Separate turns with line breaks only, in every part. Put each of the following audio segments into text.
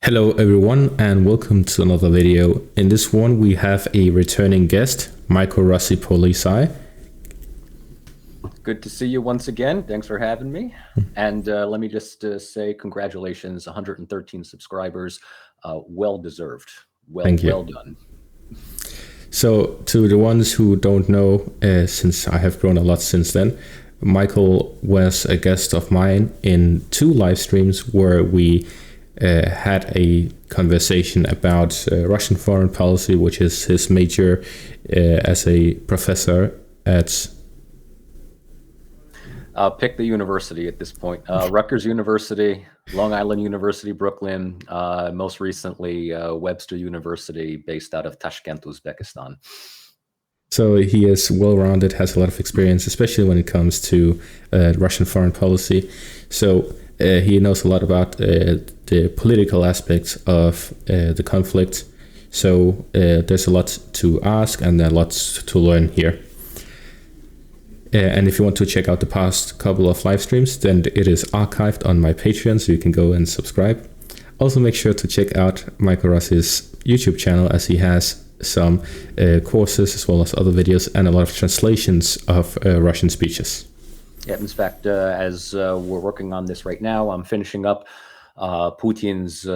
Hello everyone and welcome to another video. In this one we have a returning guest, Michael Rossi Polisi.
Good to see you once again. Thanks for having me. And let me just say congratulations, 113 subscribers. Well deserved.
Thank you.
Well done.
So to the ones who don't know, since I have grown a lot since then, Michael was a guest of mine in 2 live streams where we had a conversation about Russian foreign policy, which is his major as a professor at...
Pick the university at this point. Rutgers University, Long Island University, Brooklyn, most recently Webster University, based out of Tashkent, Uzbekistan.
So he is well-rounded, has a lot of experience, especially when it comes to Russian foreign policy. So he knows a lot about the political aspects of the conflict. So there's a lot to ask and a lot to learn here. And if you want to check out the past couple of live streams, then it is archived on my Patreon, so you can go and subscribe. Also make sure to check out Michael Rossi's YouTube channel, as he has some courses as well as other videos and a lot of translations of Russian speeches.
Yeah, in fact, as we're working on this right now, I'm finishing up Putin's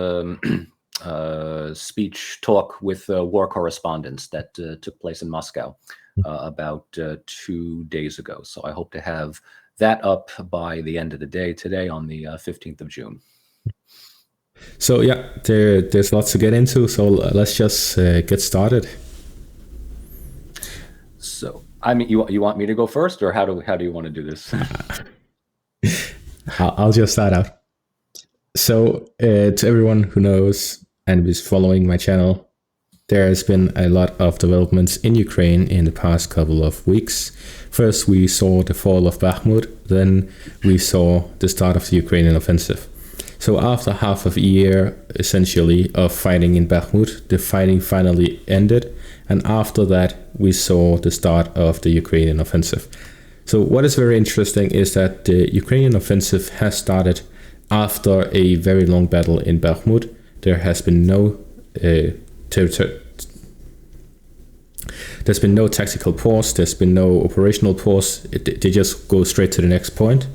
speech talk with war correspondents that took place in Moscow about 2 days ago. So I hope to have that up by the end of the day today on the 15th of June.
So yeah, there's lots to get into. So let's just get started.
So I mean, you want me to go first, or how do you want to do this?
I'll just start out. So to everyone who knows and is following my channel, there has been a lot of developments in Ukraine in the past couple of weeks. First, we saw the fall of Bakhmut, then we saw the start of the Ukrainian offensive. So after half of a year, essentially, of fighting in Bakhmut, the fighting finally ended. And after that, we saw the start of the Ukrainian offensive. So what is very interesting is that the Ukrainian offensive has started after a very long battle in Bakhmut. There has been no there's been no tactical pause, there's been no operational pause. They just go straight to the next point,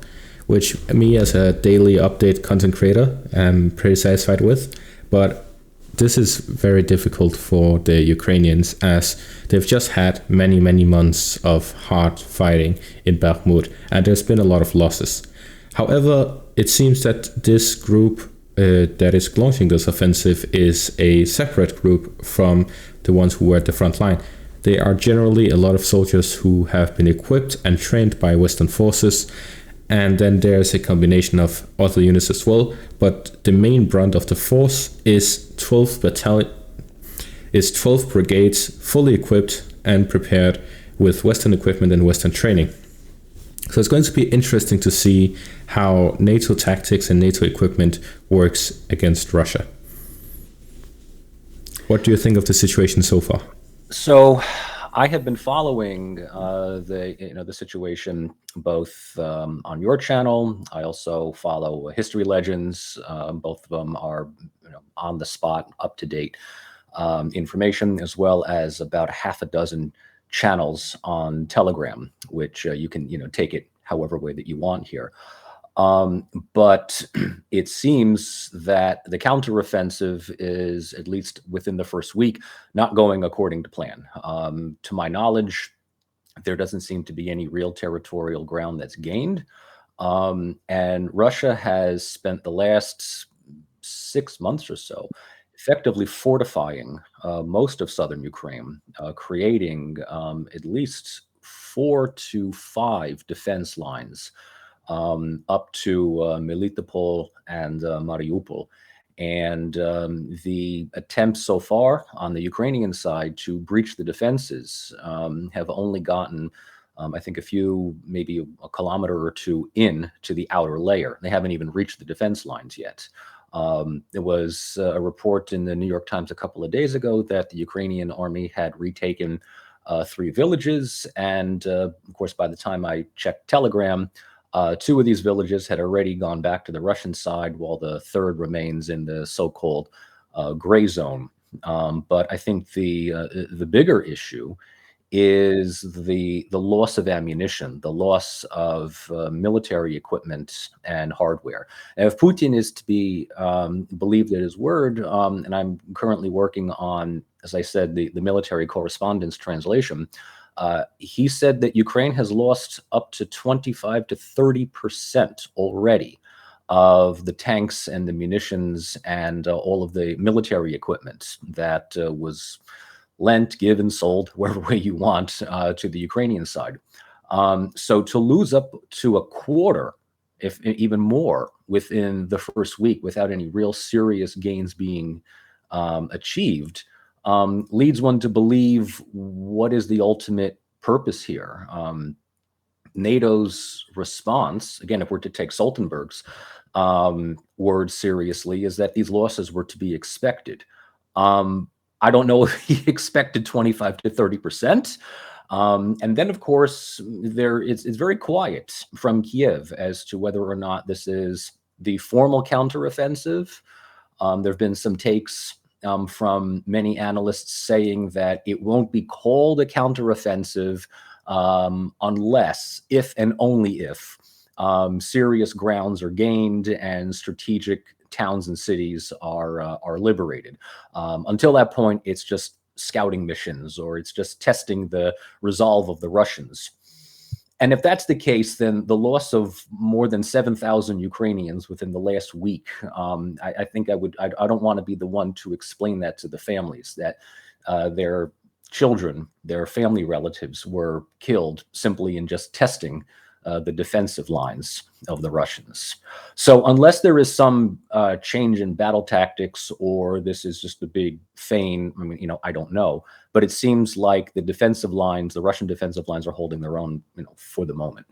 which me as a daily update content creator am pretty satisfied with. But this is very difficult for the Ukrainians, as they've just had many months of hard fighting in Bakhmut, and there's been a lot of losses. However, it seems that this group that is launching this offensive is a separate group from the ones who were at the front line. They are generally a lot of soldiers who have been equipped and trained by Western forces, and then there's a combination of other units as well. But the main brunt of the force is 12 brigades fully equipped and prepared with Western equipment and Western training. So it's going to be interesting to see how NATO tactics and NATO equipment works against Russia. What do you think of the situation so far?
So I have been following the situation both on your channel. I also follow History Legends. Both of them are on the spot, up to date information, as well as about half a dozen channels on Telegram, which you can take it however way that you want here. But it seems that the counteroffensive is, at least within the first week, not going according to plan. To my knowledge, there doesn't seem to be any real territorial ground that's gained. And Russia has spent the last 6 months or so effectively fortifying most of southern Ukraine, creating at least 4 to 5 defense lines up to Melitopol and Mariupol. And the attempts so far on the Ukrainian side to breach the defenses have only gotten, I think, maybe a kilometer or two in to the outer layer. They haven't even reached the defense lines yet. There was a report in the New York Times a couple of days ago that the Ukrainian army had retaken 3 villages. And of course, by the time I checked Telegram, Two of these villages had already gone back to the Russian side, while the third remains in the so-called gray zone. But I think the bigger issue is the loss of ammunition, the loss of military equipment and hardware. And if Putin is to be believed at his word, and I'm currently working on, as I said, the military correspondence translation, he said that Ukraine has lost up to 25 to 30% already of the tanks and the munitions and all of the military equipment that was lent, given, sold, wherever way you want, to the Ukrainian side. So to lose up to a quarter, if even more, within the first week without any real serious gains being achieved, leads one to believe, what is the ultimate purpose here? NATO's response, again, if we're to take Stoltenberg's words seriously, is that these losses were to be expected. I don't know if he expected 25 to 30%. And then, of course, it's very quiet from Kiev as to whether or not this is the formal counteroffensive. There have been some takes from many analysts saying that it won't be called a counteroffensive unless, if and only if, serious grounds are gained and strategic towns and cities are liberated. Until that point, it's just scouting missions, or it's just testing the resolve of the Russians. And if that's the case, then the loss of more than 7,000 Ukrainians within the last week, I think I don't want to be the one to explain that to the families, that their children, their family relatives were killed simply in just testing the defensive lines of the Russians. So unless there is some change in battle tactics, or this is just a big feign, I mean, I don't know. But it seems like the defensive lines, the Russian defensive lines, are holding their own, for the moment.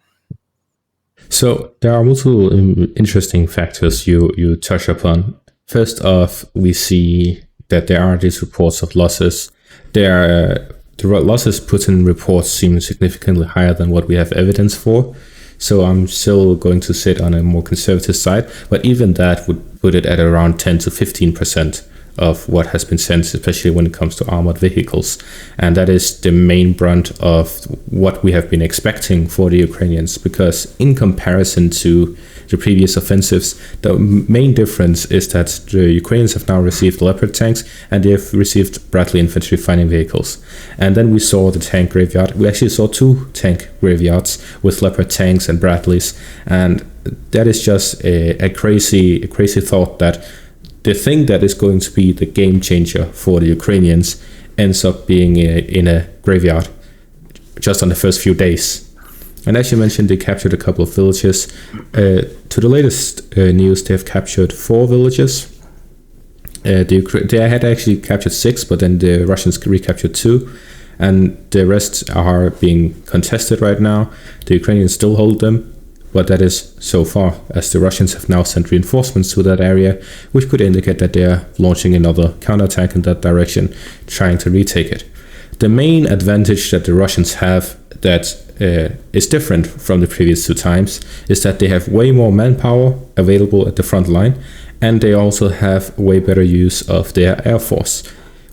So there are multiple interesting factors you touch upon. First off, we see that there are these reports of losses. The losses put in reports seem significantly higher than what we have evidence for. So I'm still going to sit on a more conservative side, but even that would put it at around 10 to 15% of what has been sent, especially when it comes to armored vehicles. And that is the main brunt of what we have been expecting for the Ukrainians, because in comparison to the previous offensives, the main difference is that the Ukrainians have now received Leopard tanks and they have received Bradley infantry fighting vehicles. And then we saw the tank graveyard. We actually saw 2 tank graveyards with Leopard tanks and Bradleys. And that is just a crazy thought, that the thing that is going to be the game changer for the Ukrainians ends up being in a graveyard just on the first few days. And as you mentioned, they captured a couple of villages. To the latest news, they have captured 4 villages. They had actually captured 6, but then the Russians recaptured 2. And the rest are being contested right now. The Ukrainians still hold them, but that is so far, as the Russians have now sent reinforcements to that area, which could indicate that they are launching another counterattack in that direction, trying to retake it. The main advantage that the Russians have that is different from the previous 2 times is that they have way more manpower available at the front line, and they also have way better use of their air force.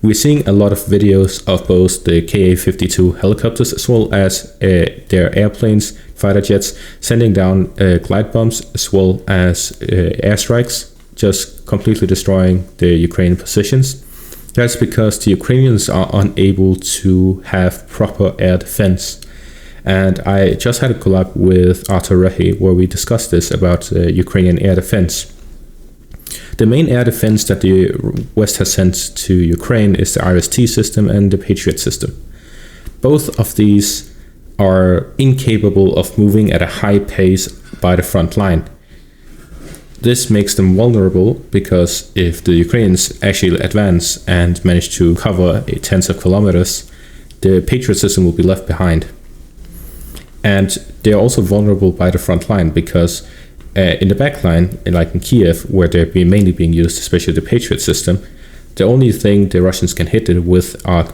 We're seeing a lot of videos of both the Ka-52 helicopters as well as their airplanes, fighter jets, sending down glide bombs as well as airstrikes, just completely destroying the Ukrainian positions. That's because the Ukrainians are unable to have proper air defense. And I just had a collab with Arthur Rehi where we discussed this about Ukrainian air defense. The main air defense that the West has sent to Ukraine is the RST system and the Patriot system. Both of these are incapable of moving at a high pace by the front line. This makes them vulnerable because if the Ukrainians actually advance and manage to cover tens of kilometers, the Patriot system will be left behind. And they're also vulnerable by the front line because in the back line, like in Kiev, where they're mainly being used, especially the Patriot system, the only thing the Russians can hit it with are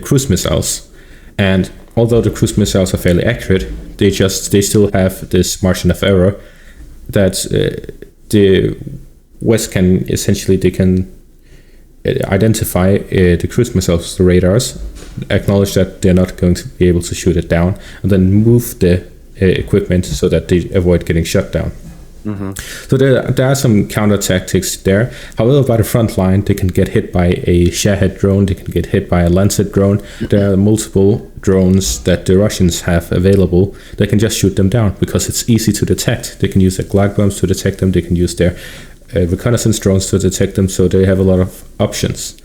cruise missiles. And although the cruise missiles are fairly accurate, they still have this margin of error that the West can essentially they can identify the cruise missiles, the radars, acknowledge that they're not going to be able to shoot it down, and then move the equipment so that they avoid getting shut down. So there are some counter tactics there. However, by the front line, they can get hit by a Shahed drone, they can get hit by a Lancet drone. There are multiple drones that the Russians have available. They can just shoot them down because it's easy to detect. They can use their glide bombs to detect them. They can use their reconnaissance drones to detect them. So they have a lot of options.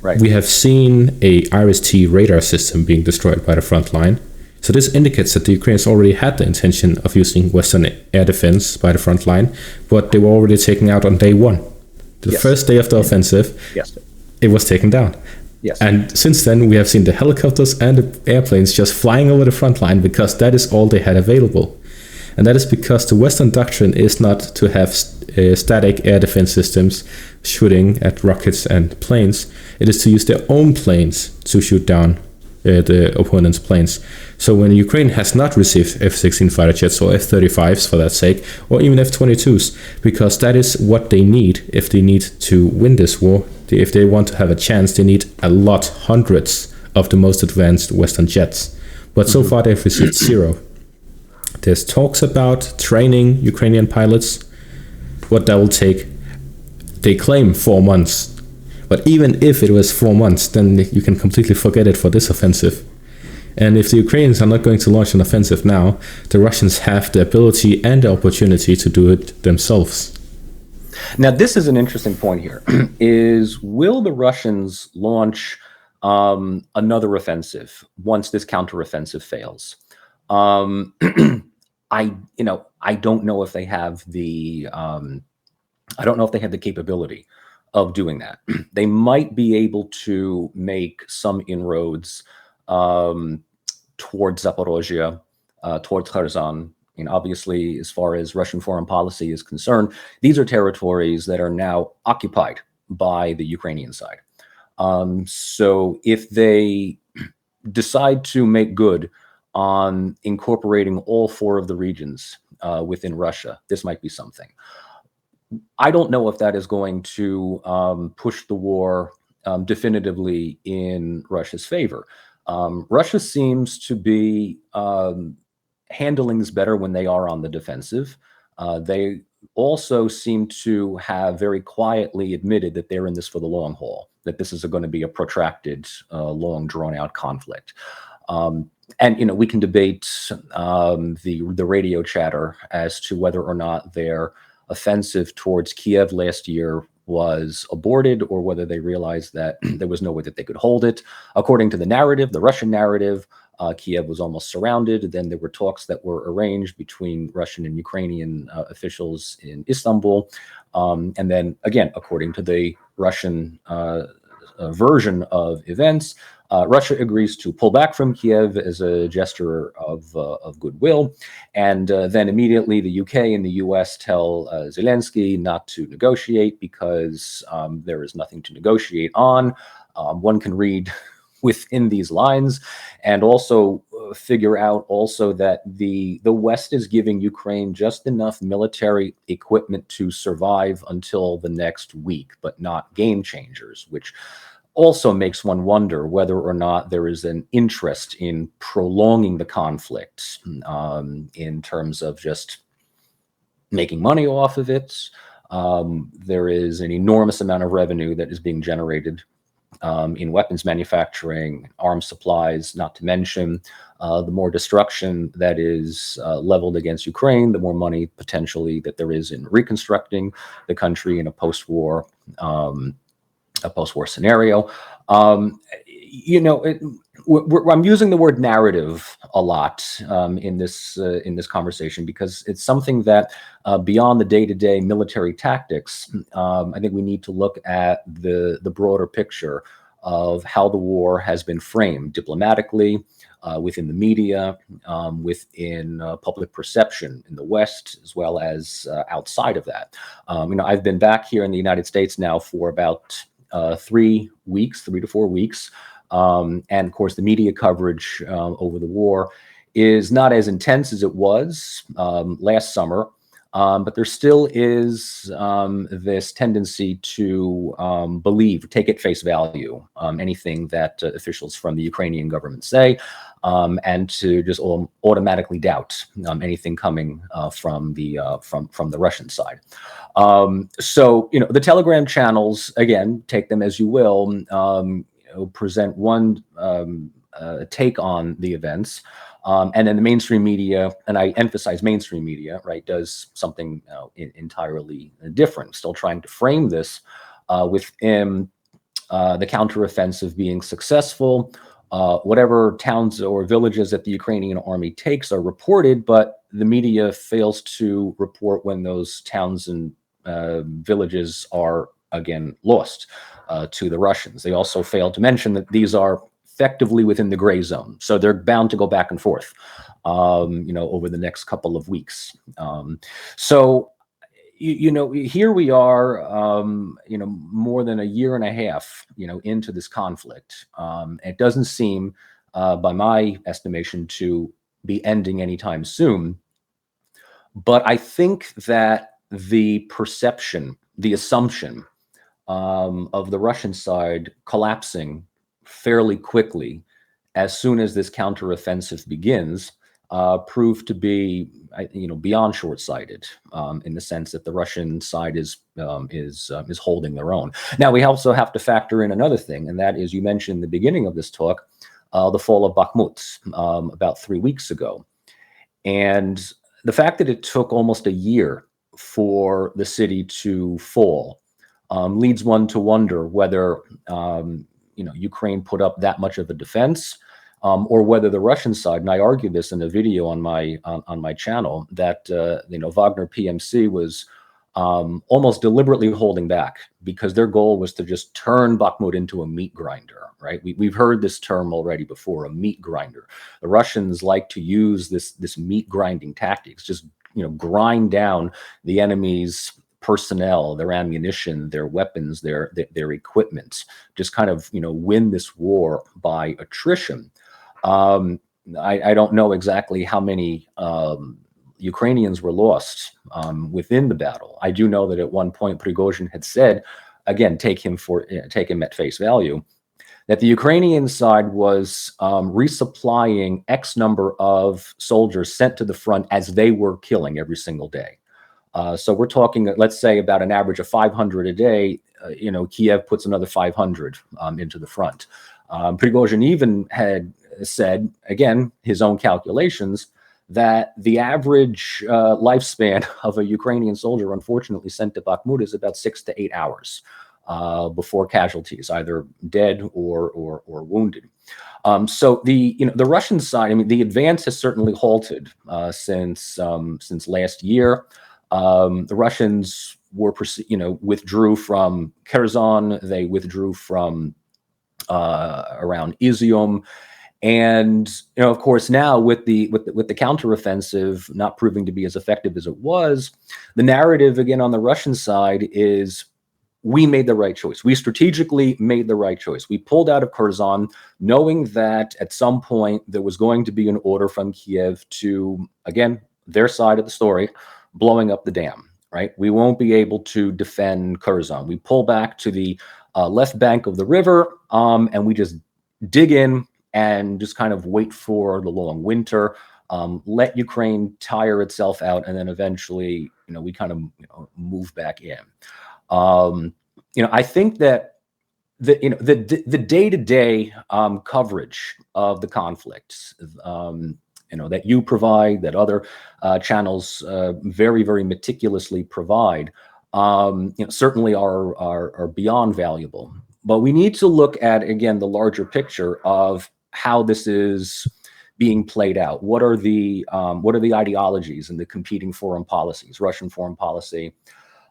Right.
We have seen a Iris-T radar system being destroyed by the front line. So this indicates that the Ukrainians already had the intention of using Western air defense by the front line, but they were already taken out on day one. The first day of the offensive, it was taken down.
Yes.
And since then, we have seen the helicopters and the airplanes just flying over the front line because that is all they had available. And that is because the Western doctrine is not to have static air defense systems shooting at rockets and planes. It is to use their own planes to shoot down the opponent's planes. So when Ukraine has not received F-16 fighter jets or F-35s for that sake, or even F-22s, because that is what they need if they need to win this war. If they want to have a chance, they need a lot, hundreds of the most advanced Western jets. But so far they've received zero. There's talks about training Ukrainian pilots. What that will take, they claim 4 months. But even if it was 4 months, then you can completely forget it for this offensive. And if the Ukrainians are not going to launch an offensive now, the Russians have the ability and the opportunity to do it themselves.
Now, this is an interesting point here, is will the Russians launch another offensive once this counteroffensive fails? I don't know if they have the capability of doing that. They might be able to make some inroads towards Zaporozhye, towards Kherson. And obviously, as far as Russian foreign policy is concerned, these are territories that are now occupied by the Ukrainian side. So if they decide to make good on incorporating all 4 of the regions within Russia, this might be something. I don't know if that is going to push the war definitively in Russia's favor. Russia seems to be handling this better when they are on the defensive. They also seem to have very quietly admitted that they're in this for the long haul, that this is going to be a protracted, long, drawn-out conflict. And we can debate the radio chatter as to whether or not their offensive towards Kiev last year was aborted or whether they realized that there was no way that they could hold it. According to the narrative, the Russian narrative, Kiev was almost surrounded. Then there were talks that were arranged between Russian and Ukrainian officials in Istanbul. And then again, according to the Russian version of events, Russia agrees to pull back from Kiev as a gesture of goodwill. And then immediately the UK and the US tell Zelensky not to negotiate because there is nothing to negotiate on. One can read within these lines and also figure out also that the West is giving Ukraine just enough military equipment to survive until the next week, but not game changers, which also makes one wonder whether or not there is an interest in prolonging the conflict in terms of just making money off of it. There is an enormous amount of revenue that is being generated in weapons manufacturing, arms supplies, not to mention the more destruction that is leveled against Ukraine, the more money potentially that there is in reconstructing the country in a post-war scenario. I'm using the word narrative a lot in this conversation because it's something that beyond the day-to-day military tactics, I think we need to look at the broader picture of how the war has been framed diplomatically, within the media, within public perception in the West, as well as outside of that. I've been back here in the United States now for about 3 to 4 weeks. And of course, the media coverage over the war is not as intense as it was last summer. But there still is this tendency to believe, take at face value, anything that officials from the Ukrainian government say, and to just automatically doubt anything coming from the Russian side. So the Telegram channels, again, take them as you will, present one take on the events. And then the mainstream media, and I emphasize mainstream media, right, does something entirely different, still trying to frame this within the counteroffensive being successful. Whatever towns or villages that the Ukrainian army takes are reported, but the media fails to report when those towns and villages are again lost to the Russians. They also fail to mention that these are effectively within the gray zone, so they're bound to go back and forth, over the next couple of weeks. So here we are, more than a year and a half, into this conflict. It doesn't seem, by my estimation, to be ending anytime soon. But I think that the perception, the assumption of the Russian side collapsing fairly quickly as soon as this counteroffensive begins proved to be, beyond short-sighted, in the sense that the Russian side is holding their own. Now, we also have to factor in another thing, and that is, you mentioned in the beginning of this talk, the fall of Bakhmut about 3 weeks ago. And the fact that it took almost a year for the city to fall leads one to wonder whether Ukraine put up that much of a defense, or whether the Russian side, and I argue this in a video on my channel, that Wagner PMC was almost deliberately holding back because their goal was to just turn Bakhmut into a meat grinder. Right? We've heard this term already before, a meat grinder. The Russians like to use this meat grinding tactics, just grind down the enemy's personnel, their ammunition, their weapons, their equipment, just kind of win this war by attrition. I don't know exactly how many Ukrainians were lost within the battle. I do know that at one point Prigozhin had said, again, take him at face value, that the Ukrainian side was resupplying X number of soldiers sent to the front as they were killing every single day. So we're talking, let's say, about an average of 500 a day. Kiev puts another 500 into the front. Prigozhin even had said, again, his own calculations, that the average lifespan of a Ukrainian soldier, unfortunately, sent to Bakhmut is about 6 to 8 hours before casualties, either dead or wounded. So the Russian side, I mean, the advance has certainly halted since last year. The Russians withdrew from Kherson. They withdrew from around Izium. And of course, now with the counteroffensive not proving to be as effective as it was, the narrative again on the Russian side is, we made the right choice. We strategically made the right choice. We pulled out of Kherson, knowing that at some point there was going to be an order from Kiev to, again, their side of the story, blowing up the dam. Right? We won't be able to defend Kherson. We pull back to the left bank of the river, and we just dig in and just kind of wait for the long winter, let Ukraine tire itself out, and then eventually, we kind of move back in. I think that the day-to-day coverage of the conflicts, that you provide, that other channels very, very meticulously provide, certainly are beyond valuable. But we need to look at, again, the larger picture of how this is being played out. What are the ideologies and the competing foreign policies? Russian foreign policy,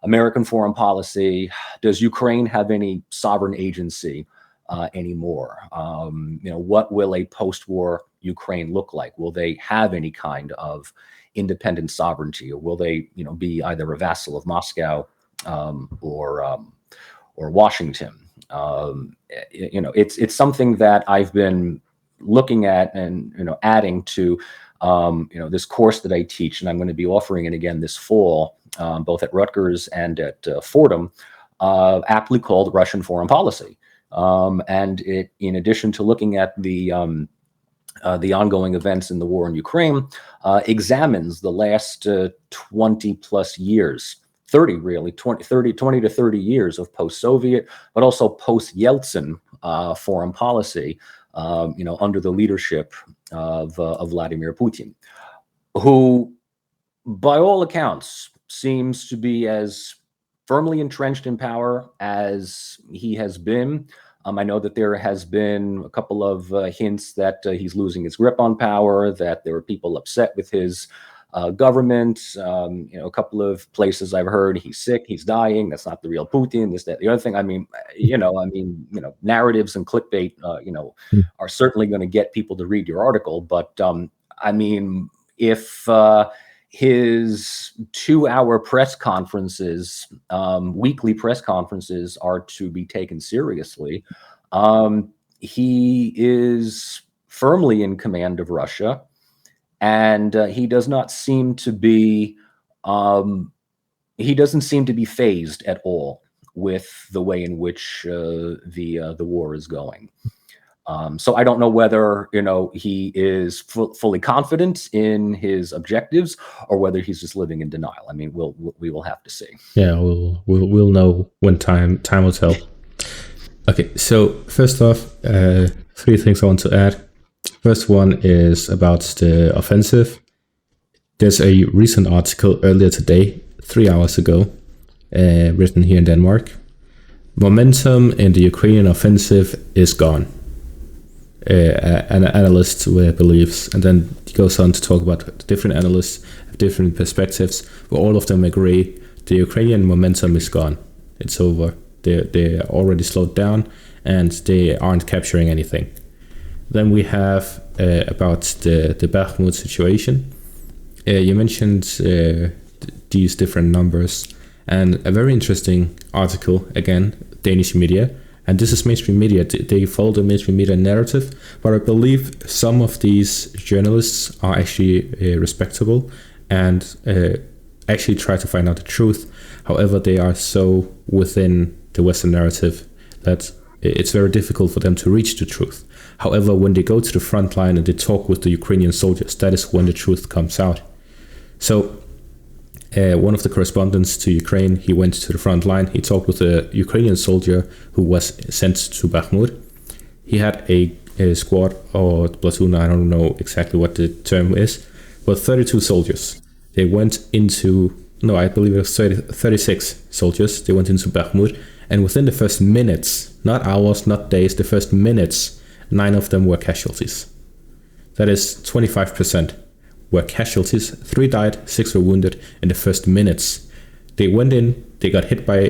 American foreign policy. Does Ukraine have any sovereign agency anymore? What will a post-war Ukraine look like? Will they have any kind of independent sovereignty, or will they, be either a vassal of Moscow or Washington? It's something that I've been looking at and adding to this course that I teach, and I'm going to be offering it again this fall, both at Rutgers and at Fordham, aptly called Russian Foreign Policy. And it, in addition to looking at the ongoing events in the war in Ukraine, examines the last 20 plus years, 30 really, 20 to 30 years of post-Soviet, but also post-Yeltsin foreign policy, under the leadership of Vladimir Putin, who, by all accounts, seems to be as firmly entrenched in power as he has been. I know that there has been a couple of hints that he's losing his grip on power, that there are people upset with his government. A couple of places I've heard he's sick, he's dying. That's not the real Putin. This, that, the other thing. Narratives and clickbait, are certainly going to get people to read your article. But if his 2-hour press conferences, weekly press conferences, are to be taken seriously, he is firmly in command of Russia, and he does not seem to be phased at all with the way in which the war is going. So I don't know whether he is fully confident in his objectives, or whether he's just living in denial. I mean, we will have to see.
Yeah, we'll know when time will tell. Okay, so first off, 3 things I want to add. First one is about the offensive. There's a recent article earlier today, 3 hours ago, written here in Denmark. Momentum in the Ukrainian offensive is gone. An analyst believes, and then he goes on to talk about different analysts have different perspectives, but all of them agree the Ukrainian momentum is gone. It's over. They're already slowed down, and they aren't capturing anything. Then we have about the Bakhmut situation. You mentioned these different numbers, and a very interesting article, again, Danish media. And this is mainstream media. They follow the mainstream media narrative, but I believe some of these journalists are actually respectable and actually try to find out the truth. However, they are so within the Western narrative that it's very difficult for them to reach the truth. However, when they go to the front line and they talk with the Ukrainian soldiers, that is when the truth comes out. So one of the correspondents to Ukraine, he went to the front line. He talked with a Ukrainian soldier who was sent to Bakhmut. He had a squad or platoon, I don't know exactly what the term is, but 32 soldiers. They went into, no, I believe it was 36 soldiers. They went into Bakhmut, and within the first minutes, not hours, not days, the first minutes, 9 of them were casualties. That is 25%. Were casualties. 3 died, 6 were wounded in the first minutes. They went in, they got hit by,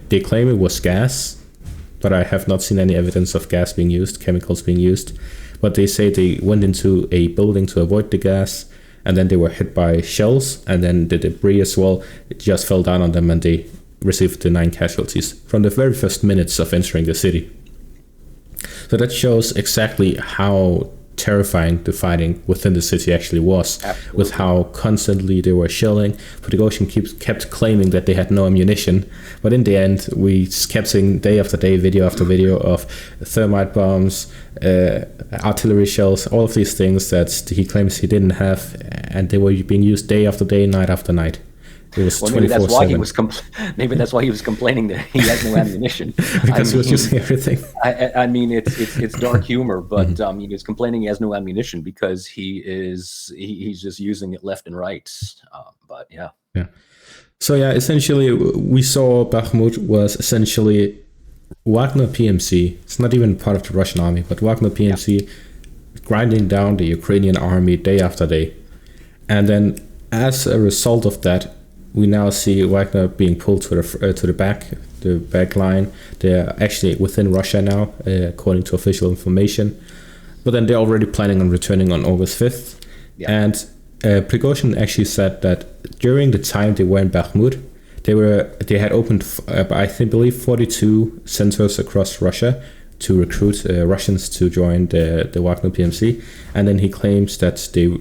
they claim it was gas, but I have not seen any evidence of gas being used, chemicals being used. But they say they went into a building to avoid the gas, and then they were hit by shells, and then the debris as well, it just fell down on them, and they received the 9 casualties from the very first minutes of entering the city. So that shows exactly how terrifying the fighting within the city actually was. Absolutely. With how constantly they were shelling. Prigozhin kept claiming that they had no ammunition, but in the end we kept seeing day after day, video after video of thermite bombs, artillery shells, all of these things that he claims he didn't have, and they were being used day after day, night after night. It was 24/7.
Maybe that's why he was complaining that he had no ammunition.
Because he was using everything.
I mean, it's dark humor, but he was complaining he has no ammunition because he's just using it left and right. But yeah.
So yeah, essentially, we saw Bakhmut was essentially Wagner PMC. It's not even part of the Russian army, but Wagner PMC grinding down the Ukrainian army day after day, and then as a result of that, we now see Wagner being pulled to the back line. They're actually within Russia now, according to official information. But then they're already planning on returning on August 5th. Yeah. And Prigozhin actually said that during the time they were in Bakhmut, They had opened, I believe, 42 centers across Russia to recruit Russians to join the Wagner PMC, and then he claims that they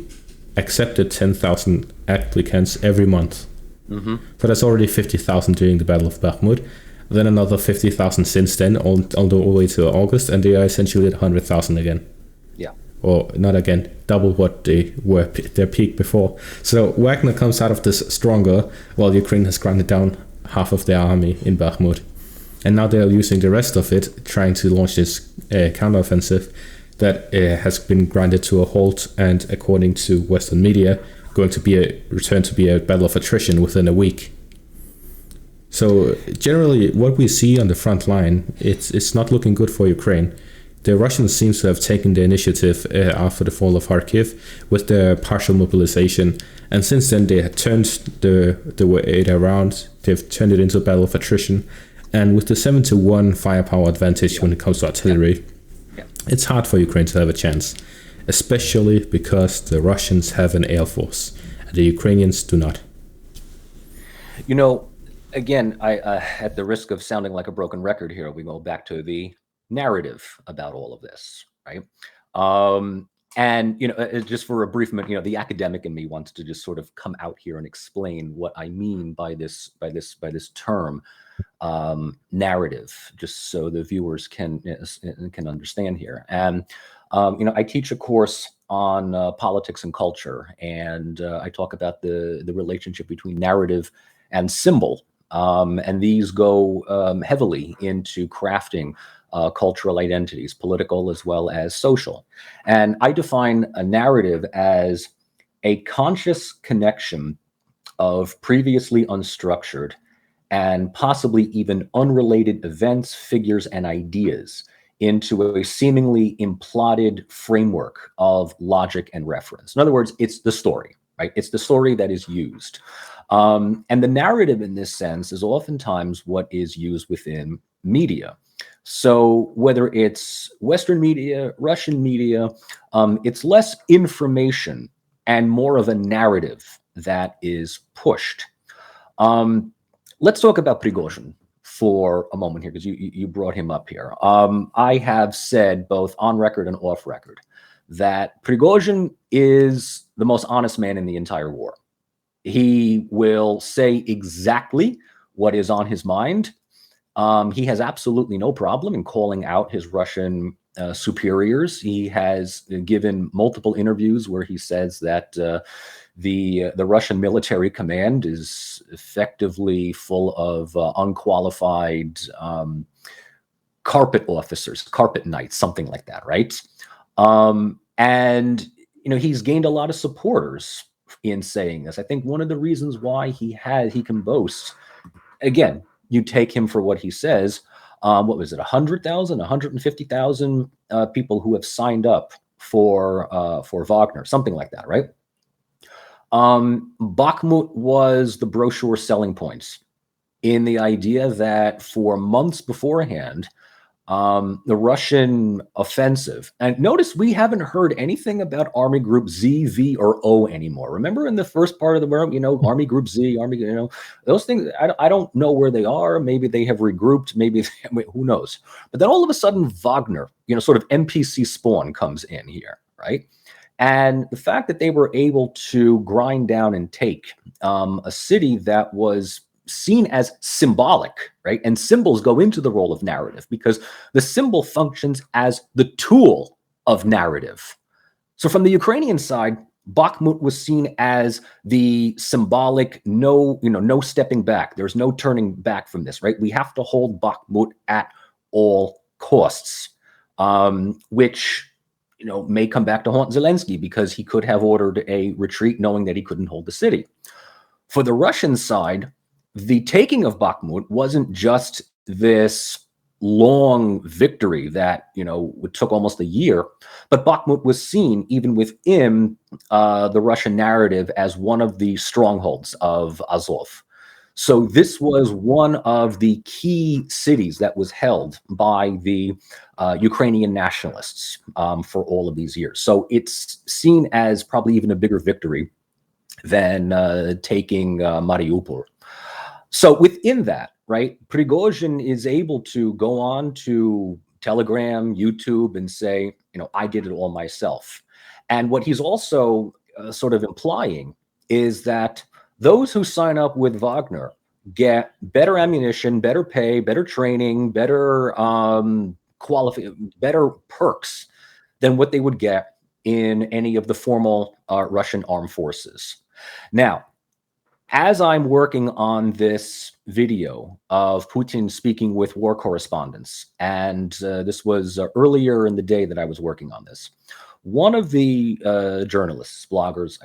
accepted 10,000 applicants every month.
Mm-hmm.
So that's already 50,000 during the Battle of Bakhmut. Then another 50,000 since then, all the way to August, and they are essentially at 100,000 again.
Yeah.
Or not again, double what they were their peak before. So Wagner comes out of this stronger, while Ukraine has grounded down half of their army in Bakhmut. And now they're using the rest of it, trying to launch this counteroffensive that has been grinded to a halt, and according to Western media, going to be a battle of attrition within a week. So generally, what we see on the front line, it's not looking good for Ukraine. The Russians seem to have taken the initiative after the fall of Kharkiv with their partial mobilization, and since then they had turned the way around. They've turned it into a battle of attrition, and with the 7-1 firepower advantage when it comes to artillery, it's hard for Ukraine to have a chance, especially because the Russians have an air force and the Ukrainians do not.
You know, again, I at the risk of sounding like a broken record here, we go back to the narrative about all of this, right? And just for a brief minute, the academic in me wants to just sort of come out here and explain what I mean by this term, narrative, just so the viewers can understand here. And I teach a course on politics and culture, and I talk about the relationship between narrative and symbol, and these go heavily into crafting cultural identities, political as well as social. And I define a narrative as a conscious connection of previously unstructured and possibly even unrelated events, figures, and ideas into a seemingly imploded framework of logic and reference. In other words, it's the story, right? It's the story that is used. And the narrative in this sense is oftentimes what is used within media. So whether it's Western media, Russian media, it's less information and more of a narrative that is pushed. Let's talk about Prigozhin for a moment here, because you brought him up here. I have said both on record and off record that Prigozhin is the most honest man in the entire war. He will say exactly what is on his mind. He has absolutely no problem in calling out his Russian superiors. He has given multiple interviews where he says that the Russian military command is effectively full of unqualified carpet officers, carpet knights, something like that, right? And he's gained a lot of supporters in saying this. I think one of the reasons why he can boast, again, you take him for what he says. What was it? 100,000, 150,000 people who have signed up for Wagner, something like that, right? Bakhmut was the brochure selling points in the idea that for months beforehand, the Russian offensive, and notice we haven't heard anything about Army Group Z, V, or O anymore. Remember in the first part of the war, Army Group Z, those things, I don't know where they are. Maybe they have regrouped, maybe, who knows? But then all of a sudden, Wagner, sort of NPC spawn comes in here, right? And the fact that they were able to grind down and take a city that was seen as symbolic, right? And symbols go into the role of narrative because the symbol functions as the tool of narrative. So from the Ukrainian side, Bakhmut was seen as the symbolic, no stepping back. There's no turning back from this, right? We have to hold Bakhmut at all costs, which may come back to haunt Zelensky because he could have ordered a retreat knowing that he couldn't hold the city. For the Russian side, the taking of Bakhmut wasn't just this long victory that, took almost a year, but Bakhmut was seen even within the Russian narrative as one of the strongholds of Azov. So this was one of the key cities that was held by the Ukrainian nationalists for all of these years. So it's seen as probably even a bigger victory than taking Mariupol. So within that, right, Prigozhin is able to go on to Telegram, YouTube, and say, I did it all myself. And what he's also sort of implying is that those who sign up with Wagner get better ammunition, better pay, better training, better better perks than what they would get in any of the formal Russian armed forces. Now, as I'm working on this video of Putin speaking with war correspondents, and this was earlier in the day that I was working on this, one of the journalists, bloggers,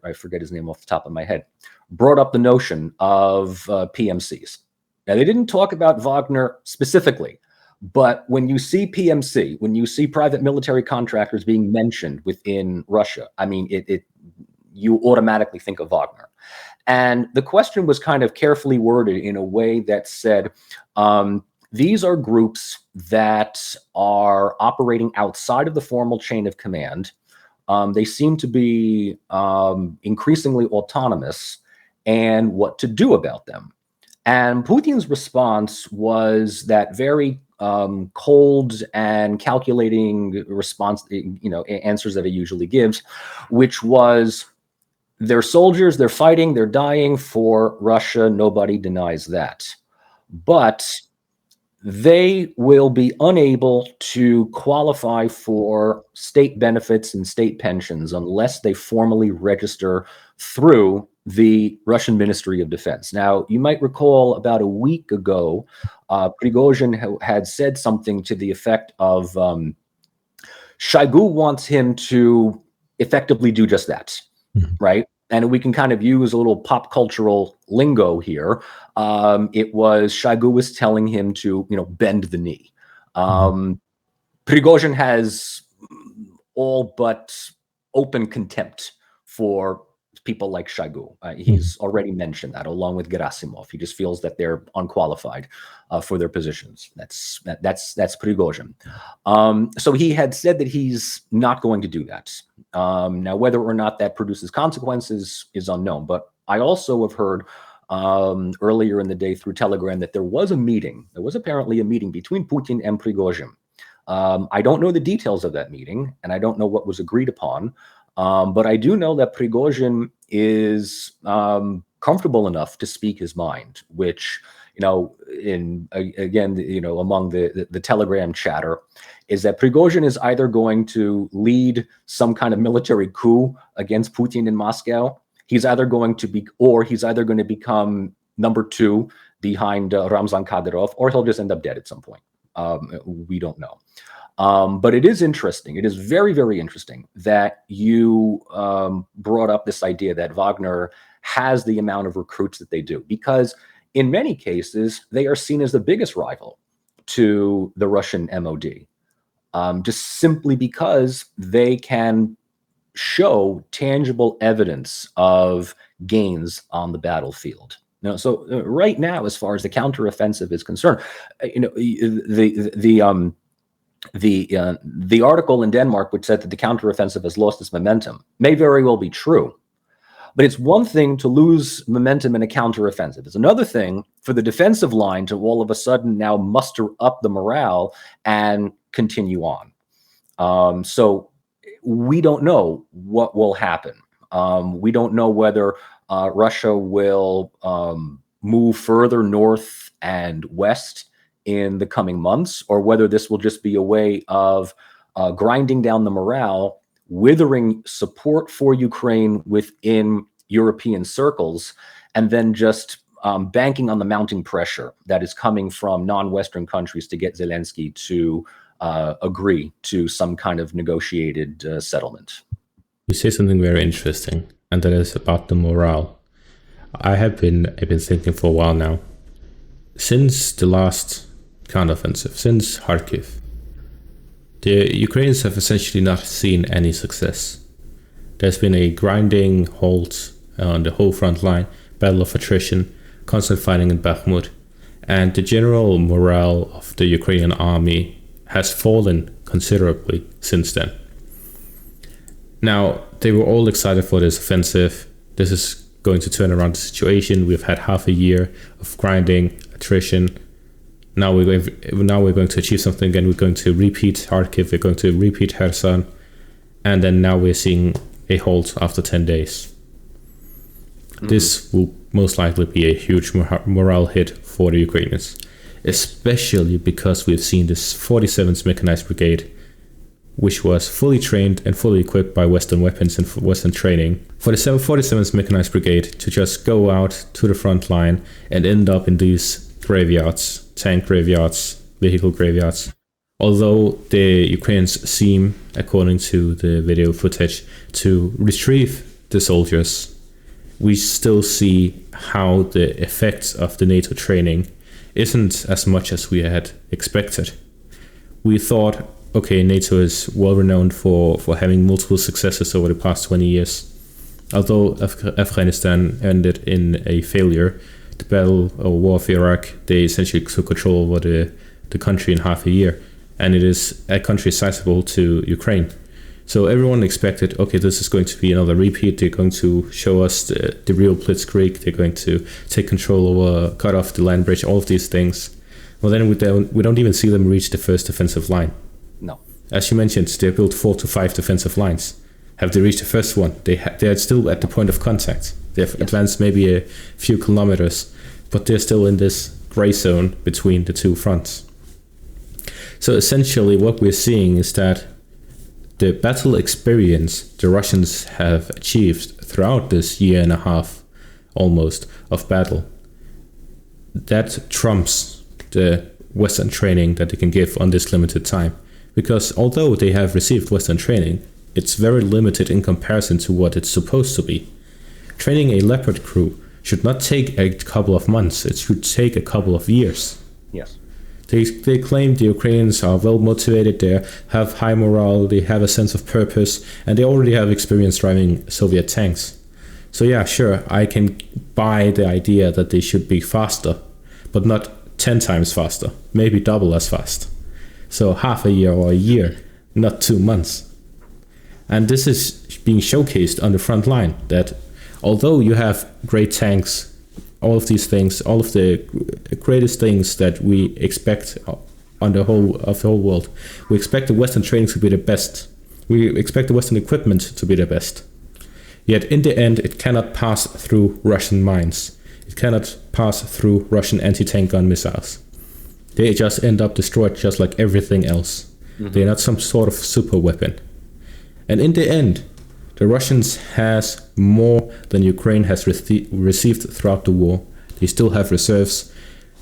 I forget his name off the top of my head, brought up the notion of PMCs. Now, they didn't talk about Wagner specifically, but when you see PMC, when you see private military contractors being mentioned within Russia, I mean, you automatically think of Wagner. And the question was kind of carefully worded in a way that said, these are groups that are operating outside of the formal chain of command. They seem to be increasingly autonomous, and what to do about them. And Putin's response was that very cold and calculating response, answers that he usually gives, which was, they're soldiers, they're fighting, they're dying for Russia. Nobody denies that. But they will be unable to qualify for state benefits and state pensions unless they formally register through the Russian Ministry of Defense. Now, you might recall about a week ago, Prigozhin had said something to the effect of Shoigu wants him to effectively do just that. Right. And we can kind of use a little pop cultural lingo here. It was Shoigu was telling him to, bend the knee. Prigozhin has all but open contempt for people like Shoigu. He's already mentioned that, along with Gerasimov. He just feels that they're unqualified for their positions. That's Prigozhin. So he had said that he's not going to do that. Now, whether or not that produces consequences is unknown. But I also have heard earlier in the day through Telegram that there was a meeting. There was apparently a meeting between Putin and Prigozhin. I don't know the details of that meeting, and I don't know what was agreed upon. But I do know that Prigozhin is comfortable enough to speak his mind, which, among the Telegram chatter, is that Prigozhin is either going to lead some kind of military coup against Putin in Moscow. He's either going to become number two behind Ramzan Kadyrov, or he'll just end up dead at some point. We don't know. But it is interesting. It is very, very interesting that you brought up this idea that Wagner has the amount of recruits that they do, because in many cases, they are seen as the biggest rival to the Russian MOD, just simply because they can show tangible evidence of gains on the battlefield. So right now, as far as the counteroffensive is concerned, the article in Denmark, which said that the counteroffensive has lost its momentum, may very well be true. But it's one thing to lose momentum in a counteroffensive. It's another thing for the defensive line to all of a sudden now muster up the morale and continue on. So we don't know what will happen. We don't know whether Russia will move further north and west in the coming months, or whether this will just be a way of grinding down the morale, withering support for Ukraine within European circles, and then just banking on the mounting pressure that is coming from non-Western countries to get Zelensky to agree to some kind of negotiated settlement.
You say something very interesting, and that is about the morale. I've been thinking for a while now. Since the last counteroffensive, since Kharkiv, the Ukrainians have essentially not seen any success. There's been a grinding halt on the whole front line, battle of attrition, constant fighting in Bakhmut, and the general morale of the Ukrainian army has fallen considerably since then. Now, they were all excited for this offensive. This is going to turn around the situation. We've had half a year of grinding, attrition. Now we're going to achieve something again. We're going to repeat Kharkiv. We're going to repeat Kherson, and then now we're seeing a halt after 10 days. This will most likely be a huge morale hit for the Ukrainians, especially because we've seen this 47th Mechanized Brigade, which was fully trained and fully equipped by Western weapons and Western training. For the 47th Mechanized Brigade to just go out to the front line and end up in these graveyards, tank graveyards, vehicle graveyards. Although the Ukrainians seem, according to the video footage, to retrieve the soldiers, we still see how the effects of the NATO training isn't as much as we had expected. We thought, okay, NATO is well renowned for having multiple successes over the past 20 years. Although Afghanistan ended in a failure, the battle or war of Iraq, they essentially took control over the country in half a year. And it is a country sizable to Ukraine. So everyone expected, okay, this is going to be another repeat. They're going to show us the real blitzkrieg. They're going to take control over, cut off the land bridge, all of these things. Well, then we don't even see them reach the first defensive line.
No.
As you mentioned, they built 4 to 5 defensive lines. Have they reached the first one? They are still at the point of contact. They have advanced maybe a few kilometers, but they're still in this gray zone between the two fronts. So essentially what we're seeing is that the battle experience the Russians have achieved throughout this year and a half almost of battle, that trumps the Western training that they can give on this limited time. Because although they have received Western training, it's very limited in comparison to what it's supposed to be. Training a Leopard crew should not take a couple of months, it should take a couple of years.
Yes.
They claim the Ukrainians are well motivated, they have high morale, they have a sense of purpose, and they already have experience driving Soviet tanks. So yeah, sure, I can buy the idea that they should be faster, but not 10 times faster, maybe double as fast. So half a year or a year, not 2 months. And this is being showcased on the front line, that although you have great tanks, all of these things, all of the greatest things that we expect on the whole world. We expect the Western training to be the best. We expect the Western equipment to be the best. Yet in the end, it cannot pass through Russian mines. It cannot pass through Russian anti-tank gun missiles. They just end up destroyed just like everything else. Mm-hmm. They're not some sort of super weapon. And in the end, the Russians has more than Ukraine has received throughout the war. They still have reserves.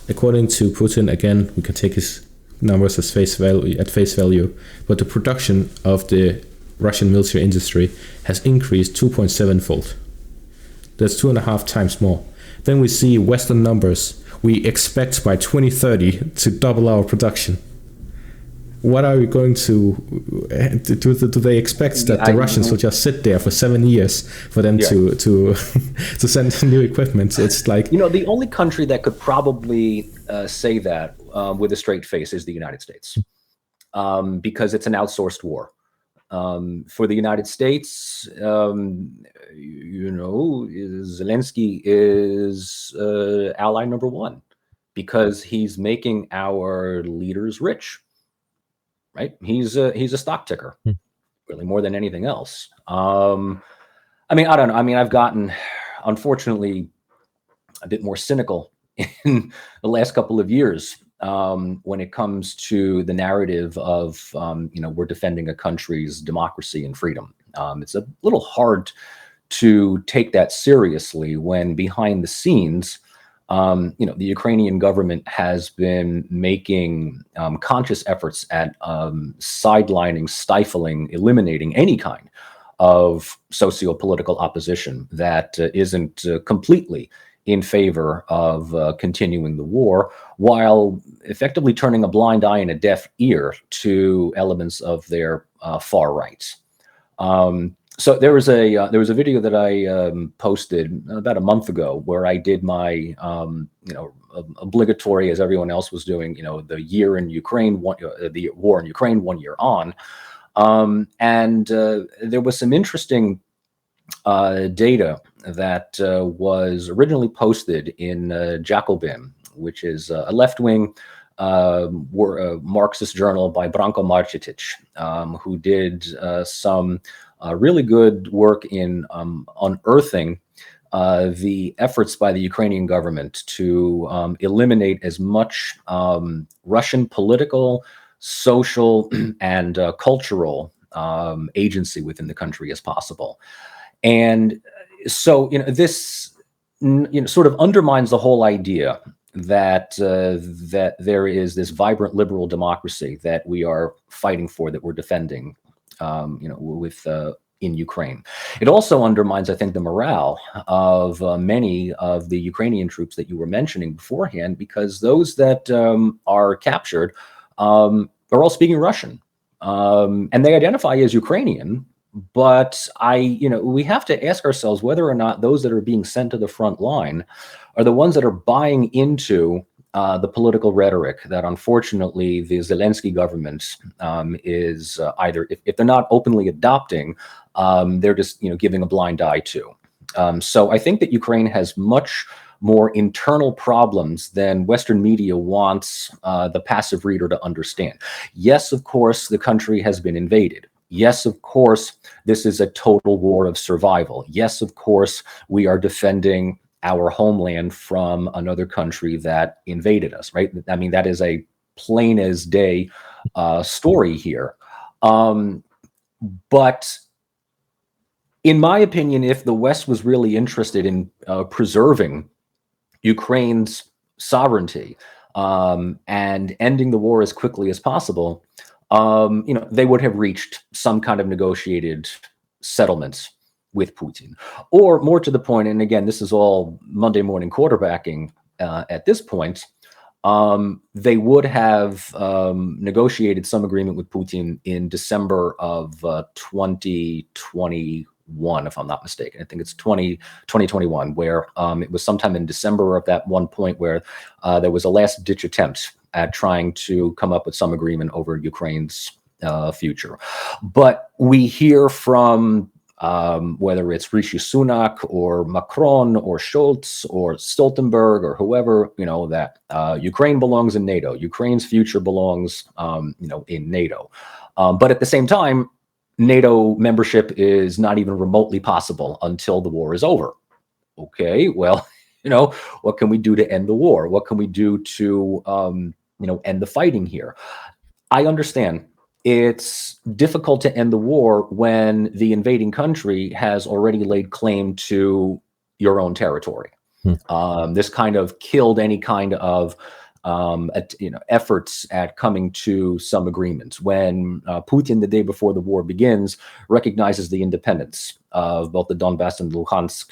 According to Putin, again, we can take his numbers at face value, but the production of the Russian military industry has increased 2.7-fold. That's 2.5 times more. Then we see Western numbers. We expect by 2030 to double our production. What are we going to do? They expect that the Russians will just sit there for 7 years for them to to send new equipment? It's like,
the only country that could probably say that with a straight face is the United States, because it's an outsourced war. For the United States, Zelensky is ally number one because he's making our leaders rich. Right? He's a stock ticker, really, more than anything else. I don't know. I've gotten, unfortunately, a bit more cynical in the last couple of years when it comes to the narrative of, we're defending a country's democracy and freedom. It's a little hard to take that seriously when behind the scenes, the Ukrainian government has been making conscious efforts at sidelining, stifling, eliminating any kind of socio-political opposition that isn't completely in favor of continuing the war, while effectively turning a blind eye and a deaf ear to elements of their far right. So there was a video that I posted about a month ago where I did my obligatory, as everyone else was doing, the year in Ukraine, the war in Ukraine 1 year on, and there was some interesting data that was originally posted in Jacobin, which is a left-wing Marxist journal by Branko Marcetic, who did some really good work in unearthing the efforts by the Ukrainian government to eliminate as much Russian political, social, and cultural agency within the country as possible. And so, this sort of undermines the whole idea that that there is this vibrant liberal democracy that we are fighting for, that we're defending, with in Ukraine. It also undermines, I think, the morale of many of the Ukrainian troops that you were mentioning beforehand, because those that are captured are all speaking Russian, and they identify as Ukrainian. But we have to ask ourselves whether or not those that are being sent to the front line are the ones that are buying into the political rhetoric that, unfortunately, the Zelensky government is either, if they're not openly adopting, they're just giving a blind eye to. So I think that Ukraine has much more internal problems than Western media wants the passive reader to understand. Yes, of course, the country has been invaded. Yes, of course, this is a total war of survival. Yes, of course, we are defending our homeland from another country that invaded us, right? I mean, that is a plain as day story here. But in my opinion, if the West was really interested in preserving Ukraine's sovereignty and ending the war as quickly as possible, they would have reached some kind of negotiated settlements with Putin. Or more to the point, and again, this is all Monday morning quarterbacking at this point, they would have negotiated some agreement with Putin in December of 2021, if I'm not mistaken. I think it's 2021, where it was sometime in December of that one point where there was a last-ditch attempt at trying to come up with some agreement over Ukraine's future. But we hear from whether it's Rishi Sunak or Macron or Scholz or Stoltenberg or whoever, that Ukraine belongs in NATO. Ukraine's future belongs, in NATO. But at the same time, NATO membership is not even remotely possible until the war is over. Okay, well, what can we do to end the war? What can we do to, end the fighting here? I understand it's difficult to end the war when the invading country has already laid claim to your own territory. This kind of killed any kind of efforts at coming to some agreements. When Putin, the day before the war begins, recognizes the independence of both the Donbass and Luhansk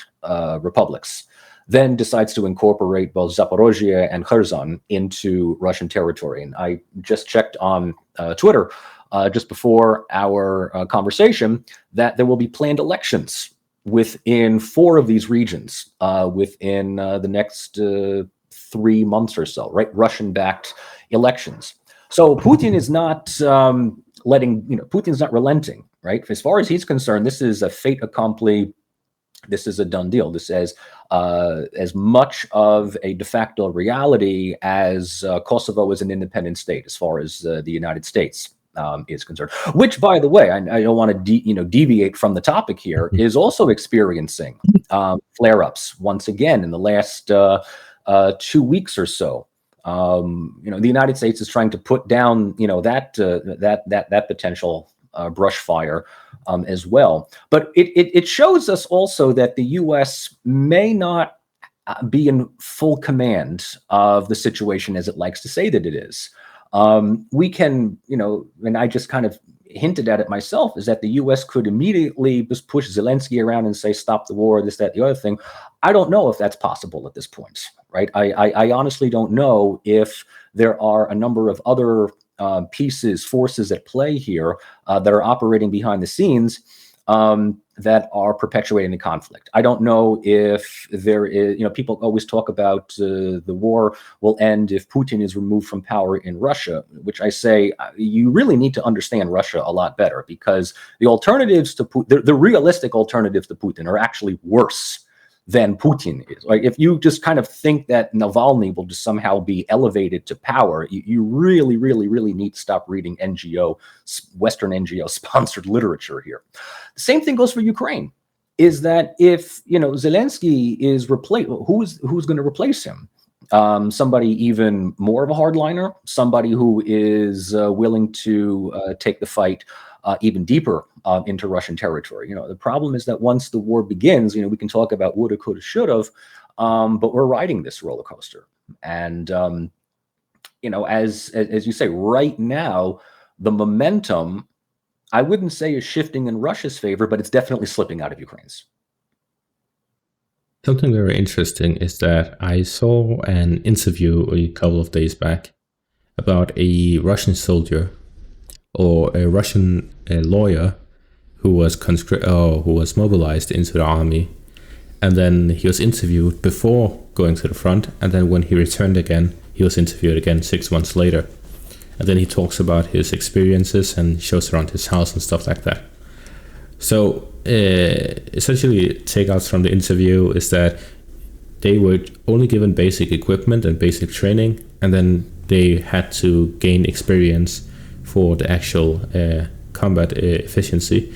republics, then decides to incorporate both Zaporozhye and Kherson into Russian territory. And I just checked on Twitter just before our conversation that there will be planned elections within 4 of these regions within the next 3 months or so, right? Russian-backed elections. So Putin is not Putin's not relenting, right? As far as he's concerned, this is a fait accompli. This is a done deal. This is as much of a de facto reality as Kosovo is an independent state, as far as the United States is concerned. Which, by the way, I don't want to deviate from the topic here, is also experiencing flare-ups once again in the last 2 weeks or so. The United States is trying to put down that potential brush fire as well. But it shows us also that the U.S. may not be in full command of the situation as it likes to say that it is. We can, and I just kind of hinted at it myself, is that the U.S. could immediately just push Zelensky around and say, stop the war, this, that, the other thing. I don't know if that's possible at this point, right? I honestly don't know if there are a number of other forces at play here that are operating behind the scenes that are perpetuating the conflict. I don't know if there is, people always talk about the war will end if Putin is removed from power in Russia, which I say you really need to understand Russia a lot better, because the alternatives to Putin, the realistic alternatives to Putin are actually worse than Putin is. Like, if you just kind of think that Navalny will just somehow be elevated to power, you really, really, really need to stop reading Western NGO sponsored literature here. The same thing goes for Ukraine, is that if, Zelensky is replaced, who's going to replace him? Somebody even more of a hardliner, somebody who is willing to take the fight even deeper into Russian territory. The problem is that once the war begins, we can talk about woulda, coulda, should've, but we're riding this roller coaster. And, as you say, right now, the momentum, I wouldn't say is shifting in Russia's favor, but it's definitely slipping out of Ukraine's.
Something very interesting is that I saw an interview a couple of days back about a Russian soldier or a Russian lawyer who was mobilized into the army, and then he was interviewed before going to the front, and then when he returned again, he was interviewed again 6 months later, and then he talks about his experiences and shows around his house and stuff like that. So essentially, takeouts from the interview is that they were only given basic equipment and basic training, and then they had to gain experience for the actual combat efficiency.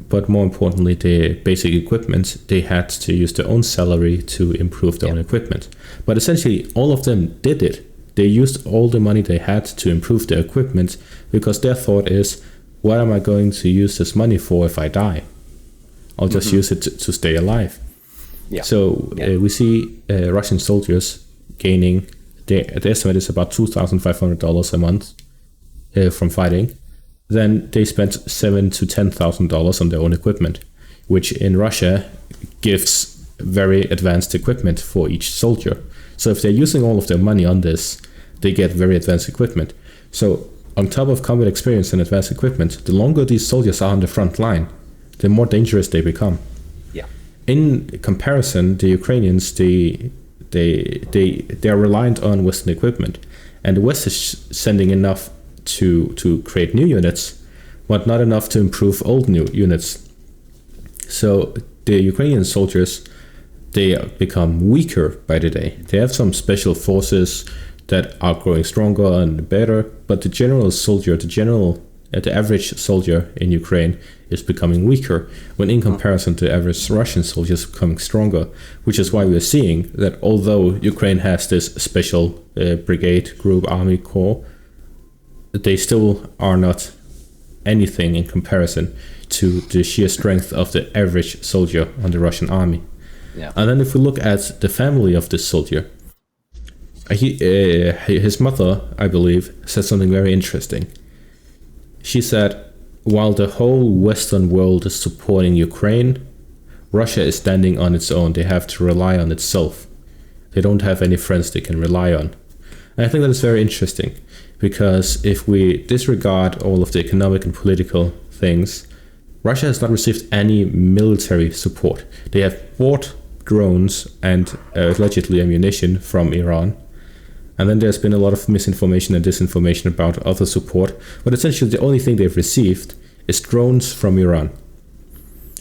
But more importantly, the basic equipment, they had to use their own salary to improve their own equipment. But essentially, all of them did it. They used all the money they had to improve their equipment, because their thought is, what am I going to use this money for if I die? I'll just use it to stay alive.
Yeah.
So we see Russian soldiers gaining, the estimate is about $2,500 a month from fighting. Then they spent $7,000 to $10,000 on their own equipment, which in Russia gives very advanced equipment for each soldier. So if they're using all of their money on this, they get very advanced equipment. So on top of combat experience and advanced equipment, the longer these soldiers are on the front line, the more dangerous they become.
Yeah.
In comparison, the Ukrainians, they are reliant on Western equipment, and the West is sending enough to create new units, but not enough to improve old new units. So the Ukrainian soldiers, they become weaker by the day. They have some special forces that are growing stronger and better, but the general soldier, the average soldier in Ukraine is becoming weaker, when in comparison to the average Russian soldiers becoming stronger, which is why we're seeing that although Ukraine has this special brigade, group, army, corps, they still are not anything in comparison to the sheer strength of the average soldier on the Russian army.
Yeah.
And then if we look at the family of this soldier, his mother, I believe, said something very interesting. She said, while the whole Western world is supporting Ukraine, Russia is standing on its own. They have to rely on itself. They don't have any friends they can rely on. And I think that is very interesting, because if we disregard all of the economic and political things, Russia has not received any military support. They have bought drones and allegedly ammunition from Iran. And then there's been a lot of misinformation and disinformation about other support. But essentially, the only thing they've received is drones from Iran.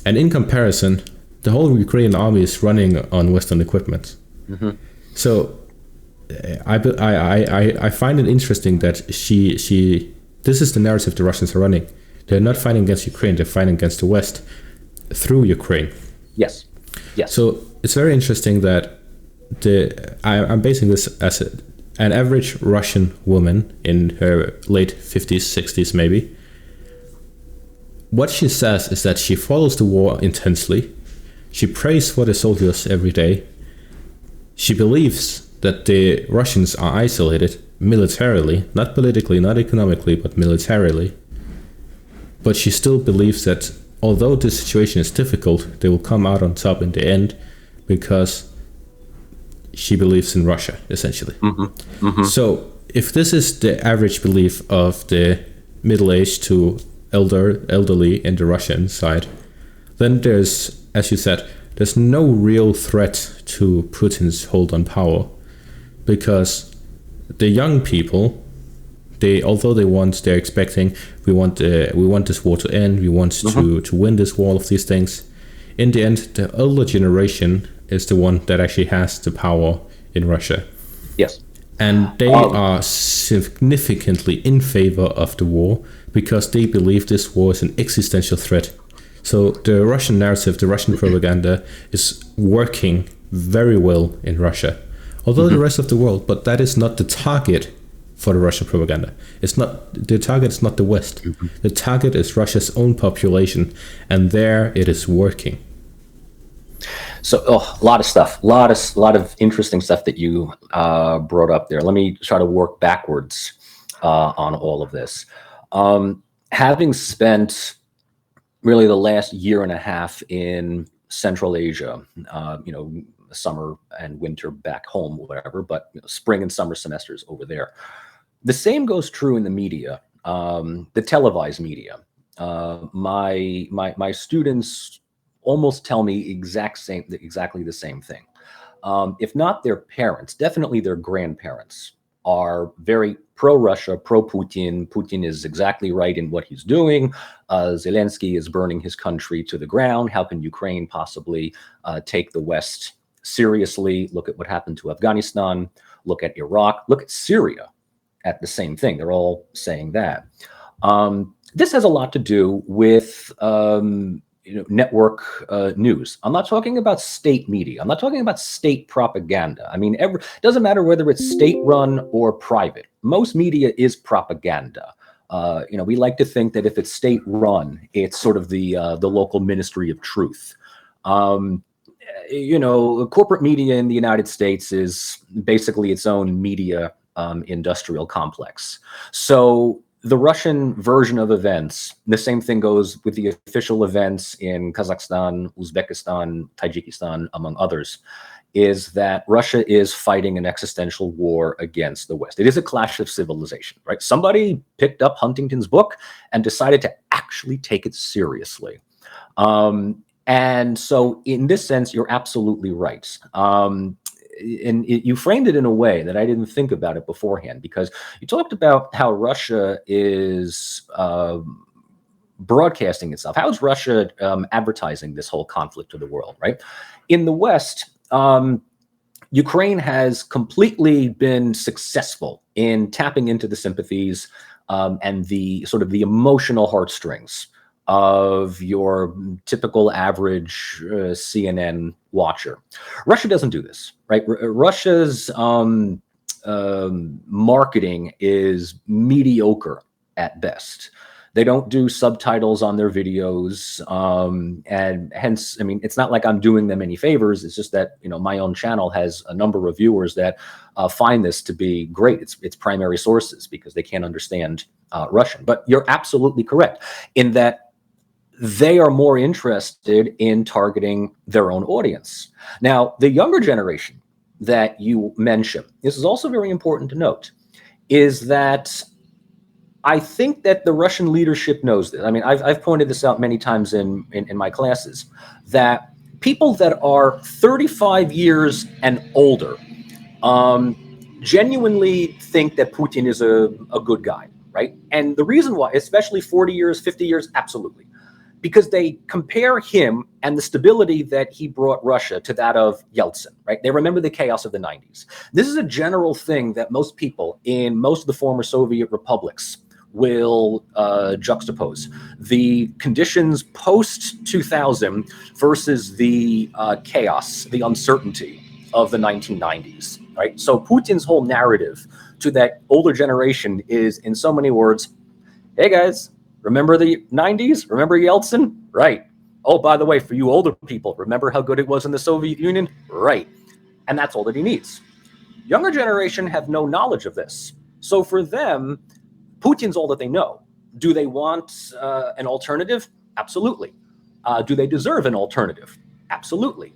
And in comparison, the whole Ukrainian army is running on Western equipment. Mm-hmm. So I find it interesting that this is the narrative the Russians are running. They're not fighting against Ukraine, they're fighting against the West through Ukraine.
Yes. Yes.
So it's very interesting that I'm basing this as an average Russian woman in her late 50s, 60s maybe. What she says is that she follows the war intensely. She prays for the soldiers every day. She believes that the Russians are isolated militarily, not politically, not economically, but militarily. But she still believes that although this situation is difficult, they will come out on top in the end, because she believes in Russia, essentially. Mm-hmm. Mm-hmm. So if this is the average belief of the middle-aged to elderly in the Russian side, then there's, as you said, there's no real threat to Putin's hold on power, because the young people, they're expecting, we want this war to end, we want to win this war, all of these things. In the end, the older generation is the one that actually has the power in Russia.
Yes.
And they are significantly in favor of the war because they believe this war is an existential threat. So the Russian narrative, the Russian propaganda is working very well in Russia. Although the rest of the world, but that is not the target for the Russian propaganda. The target is not the West. The target is Russia's own population, and there it is working.
So a lot of stuff, a lot of interesting stuff that you brought up there. Let me try to work backwards on all of this. Having spent really the last year and a half in Central Asia, summer and winter back home, whatever, but spring and summer semesters over there. The same goes true in the media, the televised media. My students almost tell me exactly the same thing. If not their parents, definitely their grandparents are very pro-Russia, pro-Putin. Putin is exactly right in what he's doing. Zelensky is burning his country to the ground. How can Ukraine possibly take the West seriously? Look at what happened to Afghanistan. Look at Iraq. Look at Syria at the same thing. They're all saying that. This has a lot to do with network news. I'm not talking about state media. I'm not talking about state propaganda. I mean, it doesn't matter whether it's state-run or private. Most media is propaganda. We like to think that if it's state-run, it's sort of the local ministry of truth. Corporate media in the United States is basically its own media industrial complex. So the Russian version of events, the same thing goes with the official events in Kazakhstan, Uzbekistan, Tajikistan, among others, is that Russia is fighting an existential war against the West. It is a clash of civilization, right? Somebody picked up Huntington's book and decided to actually take it seriously. And so in this sense, you're absolutely right. And you framed it in a way that I didn't think about it beforehand, because you talked about how Russia is broadcasting itself. How is Russia advertising this whole conflict to the world, right? In the West, Ukraine has completely been successful in tapping into the sympathies and the sort of the emotional heartstrings of your typical average CNN watcher. Russia doesn't do this, right? Russia's marketing is mediocre at best. They don't do subtitles on their videos, and hence, I mean, it's not like I'm doing them any favors. It's just that my own channel has a number of viewers that find this to be great. It's primary sources because they can't understand Russian. But you're absolutely correct in that they are more interested in targeting their own audience. Now, the younger generation that you mentioned, this is also very important to note, is that I think that the Russian leadership knows this. I mean, I've pointed this out many times in my classes, that people that are 35 years and older genuinely think that Putin is a good guy, right? And the reason why, especially 40 years, 50 years, absolutely. Because they compare him and the stability that he brought Russia to that of Yeltsin, right? They remember the chaos of the 90s. This is a general thing that most people in most of the former Soviet republics will juxtapose. The conditions post-2000 versus the chaos, the uncertainty of the 1990s, right? So Putin's whole narrative to that older generation is, in so many words, hey guys, remember the 90s? Remember Yeltsin? Right. Oh, by the way, for you older people, remember how good it was in the Soviet Union? Right. And that's all that he needs. Younger generation have no knowledge of this. So for them, Putin's all that they know. Do they want an alternative? Absolutely. Do they deserve an alternative? Absolutely.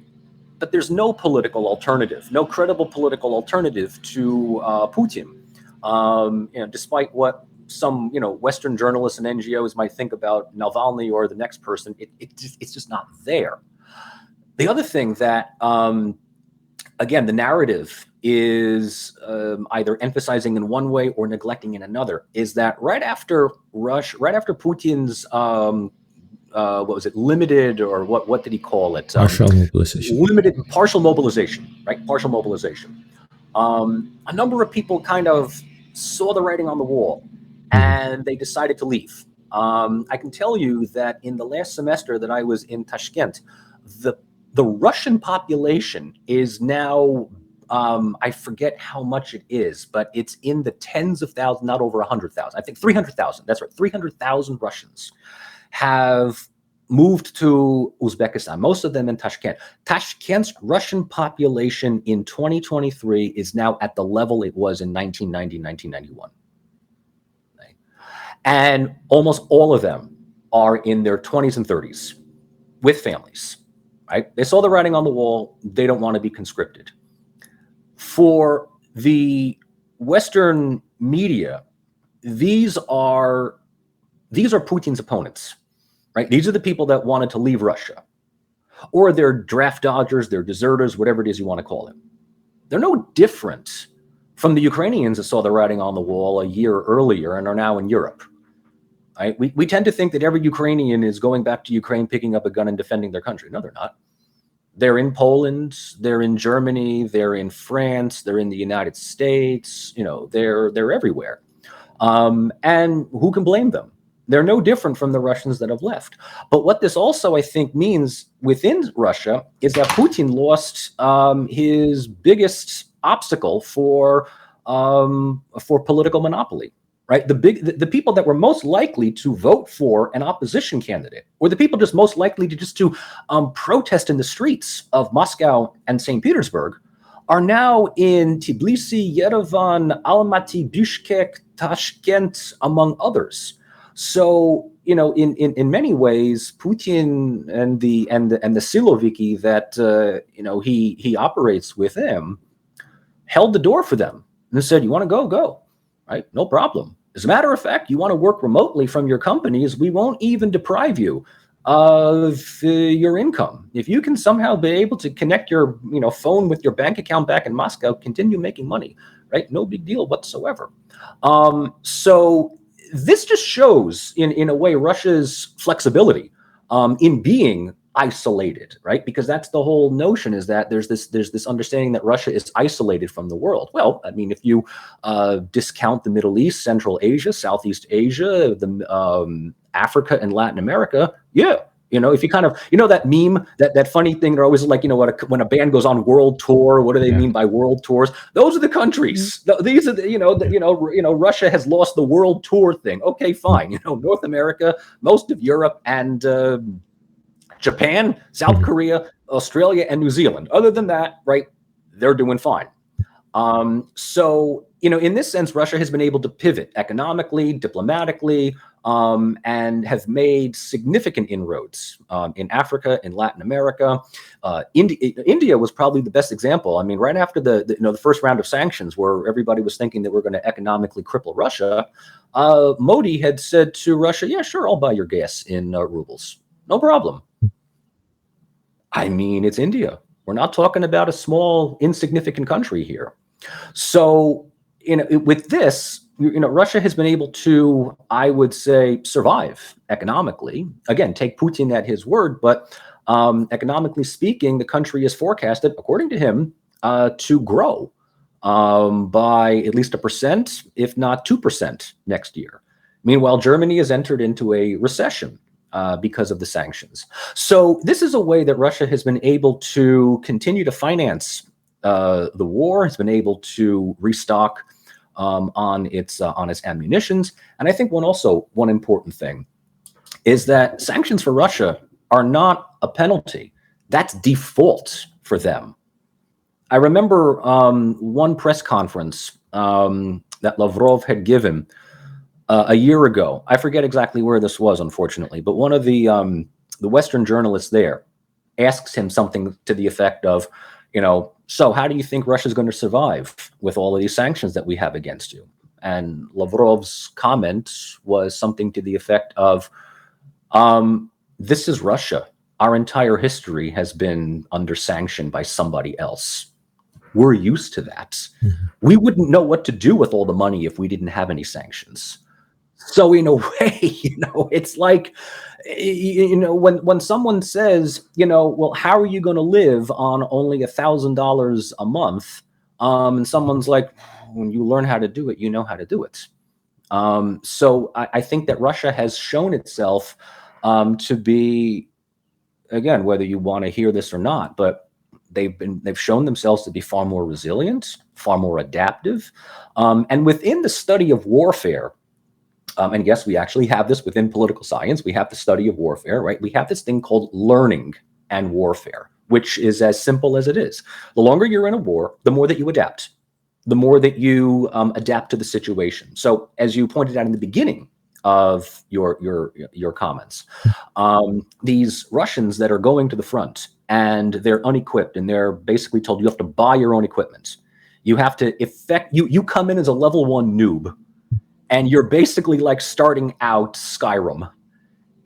But there's no political alternative, no credible political alternative to Putin. Despite what some, Western journalists and NGOs might think about Navalny or the next person. It's just not there. The other thing that, again, the narrative is either emphasizing in one way or neglecting in another, is that right after Putin's what was it, limited, or what did he call it?
Partial mobilization.
Limited, partial mobilization, right? Partial mobilization. A number of people kind of saw the writing on the wall, and they decided to leave. I can tell you that in the last semester that I was in Tashkent, the Russian population is now, I forget how much it is, but it's in the tens of thousands, not over 100,000. I think 300,000. That's right. 300,000 Russians have moved to Uzbekistan, most of them in Tashkent. Tashkent's Russian population in 2023 is now at the level it was in 1990, 1991. Right? And almost all of them are in their 20s and 30s with families. Right? They saw the writing on the wall. They don't want to be conscripted. For the Western media, these are Putin's opponents, right? These are the people that wanted to leave Russia, or they're draft dodgers, they're deserters, whatever it is you want to call them. They're no different from the Ukrainians that saw the writing on the wall a year earlier and are now in Europe. Right? We tend to think that every Ukrainian is going back to Ukraine, picking up a gun and defending their country. No, they're not. They're in Poland, they're in Germany, they're in France, they're in the United States. They're everywhere. And who can blame them? They're no different from the Russians that have left. But what this also, I think, means within Russia is that Putin lost his biggest obstacle for political monopoly. Right, the people that were most likely to vote for an opposition candidate, or the people just most likely to protest in the streets of Moscow and St. Petersburg, are now in Tbilisi, Yerevan, Almaty, Bishkek, Tashkent, among others. So, in many ways, Putin and the Siloviki that he operates with them held the door for them and said, "You want to go." Right? No problem. As a matter of fact, you want to work remotely from your companies, we won't even deprive you of your income. If you can somehow be able to connect your phone with your bank account back in Moscow, continue making money, right? No big deal whatsoever. So this just shows in a way Russia's flexibility in being isolated, right? Because that's the whole notion, is that there's this understanding that Russia is isolated from the world. Well, I mean, if you discount the Middle East, Central Asia, Southeast Asia, the Africa and Latin America, yeah. If you kind of, that meme, that funny thing, they're always like, when a band goes on world tour, what do they mean by world tours? Those are the countries. These are Russia has lost the world tour thing. Okay, fine. North America, most of Europe, and Japan, South Korea, Australia, and New Zealand. Other than that, right, they're doing fine. So, in this sense, Russia has been able to pivot economically, diplomatically, and have made significant inroads in Africa, in Latin America. India was probably the best example. I mean, right after the first round of sanctions, where everybody was thinking that we're going to economically cripple Russia, Modi had said to Russia, "Yeah, sure, I'll buy your gas in rubles. No problem." I mean, it's India. We're not talking about a small, insignificant country here. So, with this, Russia has been able to, I would say, survive economically. Again, take Putin at his word, but economically speaking, the country is forecasted, according to him, to grow by at least 1%, if not 2% next year. Meanwhile, Germany has entered into a recession because of the sanctions. So this is a way that Russia has been able to continue to finance the war, has been able to restock on its ammunitions. And I think one important thing is that sanctions for Russia are not a penalty. That's default for them. I remember one press conference that Lavrov had given a year ago. I forget exactly where this was, unfortunately, but one of the Western journalists there asks him something to the effect of, so how do you think Russia's going to survive with all of these sanctions that we have against you? And Lavrov's comment was something to the effect of, this is Russia. Our entire history has been under sanction by somebody else. We're used to that.
Mm-hmm.
We wouldn't know what to do with all the money if we didn't have any sanctions. So in a way, it's like, when someone says, well, how are you going to live on only $1,000 a month? And someone's like, when you learn how to do it, you know how to do it. So I think that Russia has shown itself to be, again, whether you want to hear this or not, but they've shown themselves to be far more resilient, far more adaptive. And within the study of warfare, and yes, we actually have this within political science. We have the study of warfare, right? We have this thing called learning and warfare, which is as simple as it is. The longer you're in a war, the more that you adapt, the more that you adapt to the situation. So as you pointed out in the beginning of your comments, these Russians that are going to the front and they're unequipped and they're basically told you have to buy your own equipment. You have to you come in as a level 1 noob, and you're basically like starting out Skyrim.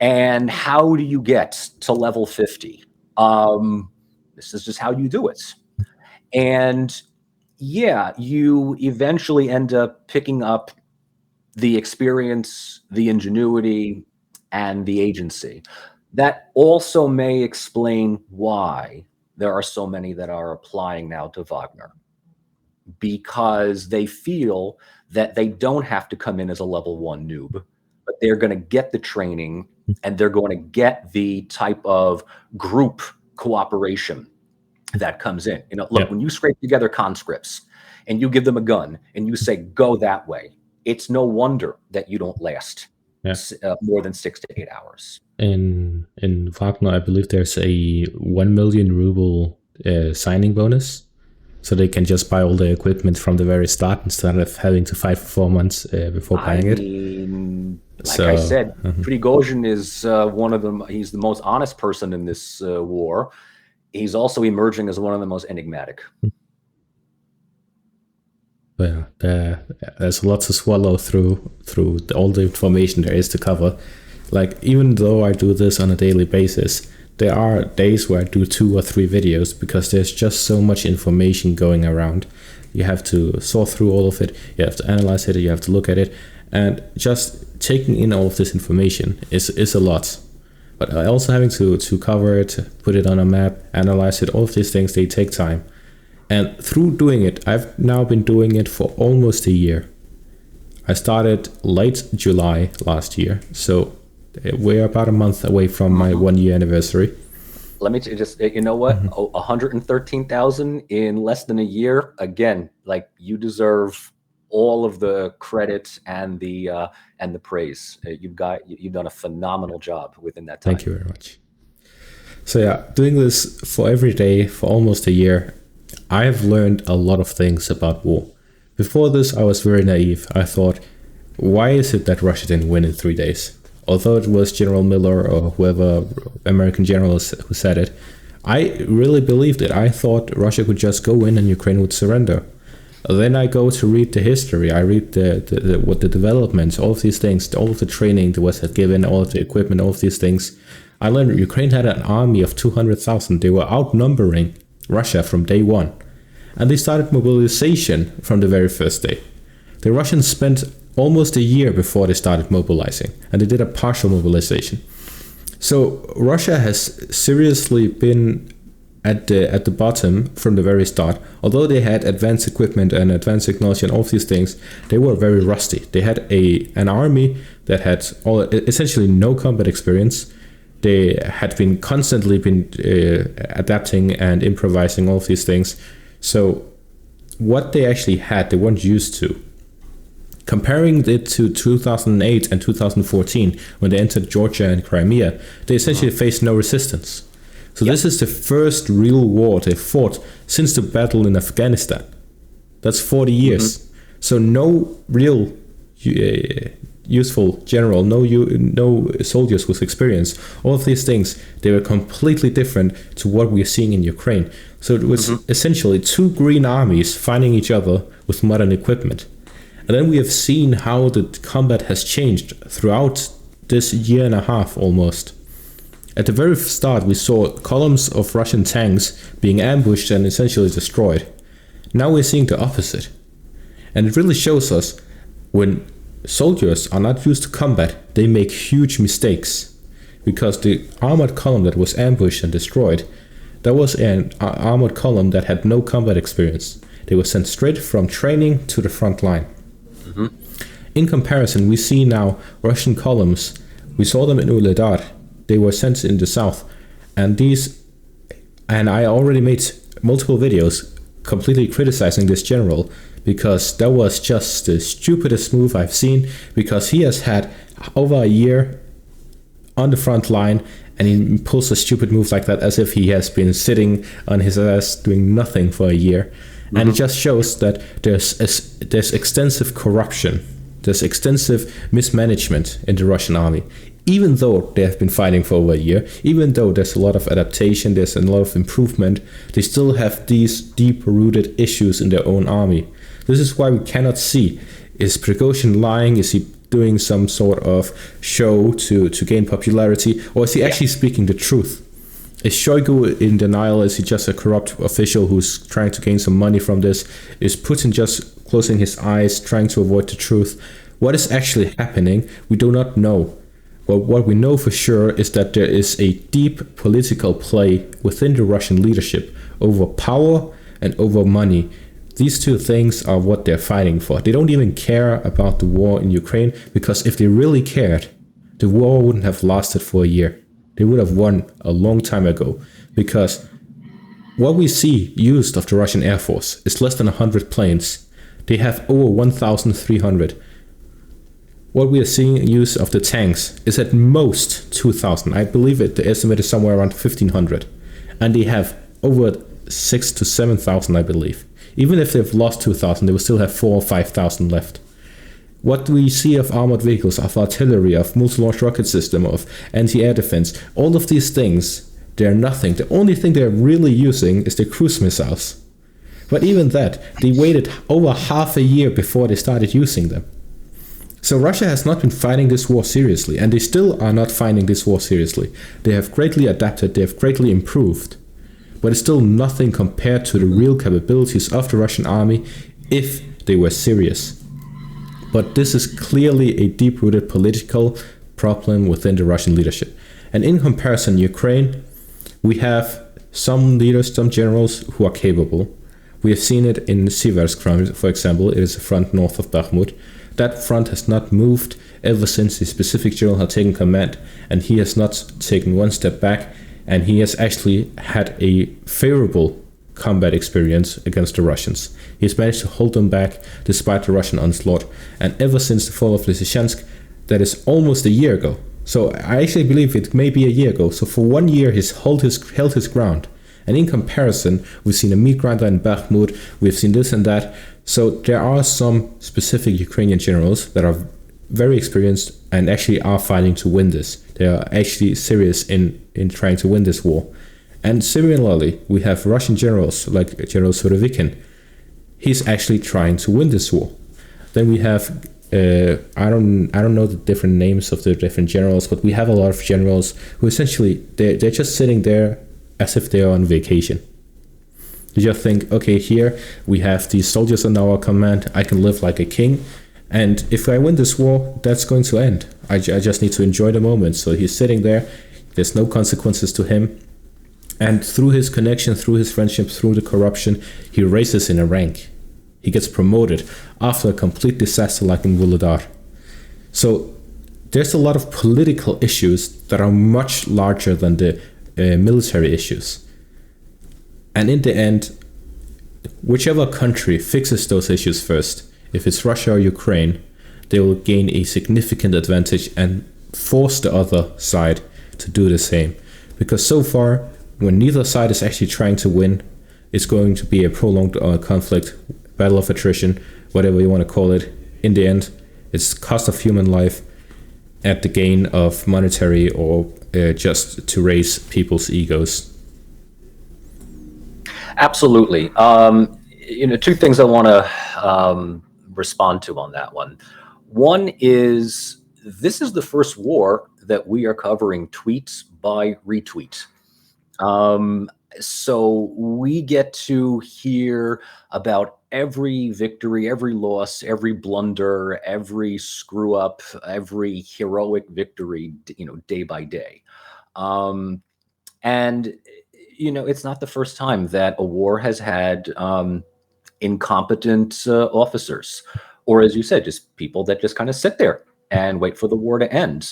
And how do you get to level 50? This is just how you do it. And yeah, you eventually end up picking up the experience, the ingenuity, and the agency. That also may explain why there are so many that are applying now to Wagner, because they feel that they don't have to come in as a level 1 noob, but they're going to get the training and they're going to get the type of group cooperation that comes in. Look, when you scrape together conscripts and you give them a gun and you say, go that way, it's no wonder that you don't last more than 6 to 8 hours.
In Wagner, I believe there's a 1 million ruble signing bonus. So they can just buy all the equipment from the very start instead of having to fight for 4 months before buying it.
I said, Prigozhin is one of them. He's the most honest person in this war. He's also emerging as one of the most enigmatic.
Well, there's a lot to swallow through all the information there is to cover. Like, even though I do this on a daily basis, there are days where I do 2 or 3 videos because there's just so much information going around. You have to sort through all of it, you have to analyze it, you have to look at it, and just taking in all of this information is a lot. But also having to cover it, put it on a map, analyze it, all of these things, they take time. And through doing it, I've now been doing it for almost a year. I started late July last year, so we're about a month away from my 1 year anniversary.
Let me just, you know what? 113,000 in less than a year. Again, like, you deserve all of the credit and the praise. You've done a phenomenal job within that time.
Thank you very much. So yeah, doing this for every day for almost a year, I have learned a lot of things about war. Before this, I was very naive. I thought, why is it that Russia didn't win in 3 days? Although it was General Miller or whoever American general who said it, I really believed it. I thought Russia could just go in and Ukraine would surrender. Then I go to read the history. I read what the developments, all of these things, all of the training that was given, all of the equipment, all of these things. I learned Ukraine had an army of 200,000. They were outnumbering Russia from day one. And they started mobilization from the very first day. The Russians spent almost a year before they started mobilizing, and they did a partial mobilization. So Russia has seriously been at the bottom from the very start. Although they had advanced equipment and advanced technology and all of these things, they were very rusty. They had an army that had essentially no combat experience. They had been constantly adapting and improvising all of these things. So what they actually had, they weren't used to. Comparing it to 2008 and 2014, when they entered Georgia and Crimea, they essentially faced no resistance. So This is the first real war they fought since the battle in Afghanistan. That's 40 years. So no real useful general, no soldiers with experience. All of these things, they were completely different to what we're seeing in Ukraine. So it was essentially 2 green armies fighting each other with modern equipment. And then we have seen how the combat has changed throughout this year and a half almost. At the very start, we saw columns of Russian tanks being ambushed and essentially destroyed. Now we're seeing the opposite. And it really shows us when soldiers are not used to combat, they make huge mistakes. Because the armored column that was ambushed and destroyed, that was an armored column that had no combat experience. They were sent straight from training to the front line. Mm-hmm. In comparison, we see now Russian columns. We saw them in Uledar. They were sent in the south. And I already made multiple videos completely criticizing this general, because that was just the stupidest move I've seen, because he has had over a year on the front line and he pulls a stupid move like that as if he has been sitting on his ass doing nothing for a year. Mm-hmm. And it just shows that there's extensive corruption, there's extensive mismanagement in the Russian army. Even though they have been fighting for over a year, even though there's a lot of adaptation, there's a lot of improvement, they still have these deep-rooted issues in their own army. This is why we cannot see, is Prigozhin lying? Is he doing some sort of show to gain popularity? Or is he actually speaking the truth? Is Shoigu in denial? Is he just a corrupt official who's trying to gain some money from this? Is Putin just closing his eyes, trying to avoid the truth? What is actually happening? We do not know. But what we know for sure is that there is a deep political play within the Russian leadership over power and over money. These two things are what they're fighting for. They don't even care about the war in Ukraine, because if they really cared, the war wouldn't have lasted for a year. They would have won a long time ago, because what we see used of the Russian Air Force is less than 100 planes. They have over 1,300. What we are seeing use of the tanks is at most 2,000. I believe the estimate is somewhere around 1,500. And they have over 6,000 to 7,000, I believe. Even if they've lost 2,000, they will still have 4,000 or 5,000 left. What we see of armored vehicles, of artillery, of multi-launch rocket system, of anti-air defense, all of these things, they're nothing. The only thing they're really using is the cruise missiles. But even that, they waited over half a year before they started using them. So Russia has not been fighting this war seriously, and they still are not fighting this war seriously. They have greatly adapted, they have greatly improved, but it's still nothing compared to the real capabilities of the Russian army if they were serious. But this is clearly a deep-rooted political problem within the Russian leadership. And in comparison, Ukraine, we have some leaders, some generals who are capable. We have seen it in Siversk front, for example. It is a front north of Bakhmut. That front has not moved ever since the specific general had taken command, and he has not taken one step back, and he has actually had a favorable combat experience against the Russians. He's managed to hold them back despite the Russian onslaught, and ever since the fall of Lysychansk, that is almost a year ago. So I actually believe it may be a year ago. So for 1 year, he's held his ground. And in comparison, we've seen a meat grinder in Bakhmut, we've seen this and that. So there are some specific Ukrainian generals that are very experienced and actually are fighting to win this. They are actually serious in trying to win this war. And similarly, we have Russian generals like General Surovikin. He's actually trying to win this war. Then we have, I don't know the different names of the different generals, but we have a lot of generals who essentially, they're just sitting there as if they are on vacation. You just think, okay, here we have these soldiers under our command, I can live like a king, and if I win this war, that's going to end. I just need to enjoy the moment. So he's sitting there, there's no consequences to him, and through his connection, through his friendship, through the corruption, he raises in a rank. He gets promoted after a complete disaster like in Vuhledar. So there's a lot of political issues that are much larger than the military issues. And in the end, whichever country fixes those issues first, if it's Russia or Ukraine, they will gain a significant advantage and force the other side to do the same. Because so far, when neither side is actually trying to win, it's going to be a prolonged conflict, battle of attrition, whatever you want to call it. In the end, it's cost of human life at the gain of monetary or just to raise people's egos.
Absolutely. Two things I want to respond to on that one. One is, this is the first war that we are covering tweet by retweet. So we get to hear about every victory, every loss, every blunder, every screw up, every heroic victory, day by day. And it's not the first time that a war has had incompetent officers, or as you said, just people that just kind of sit there and wait for the war to end.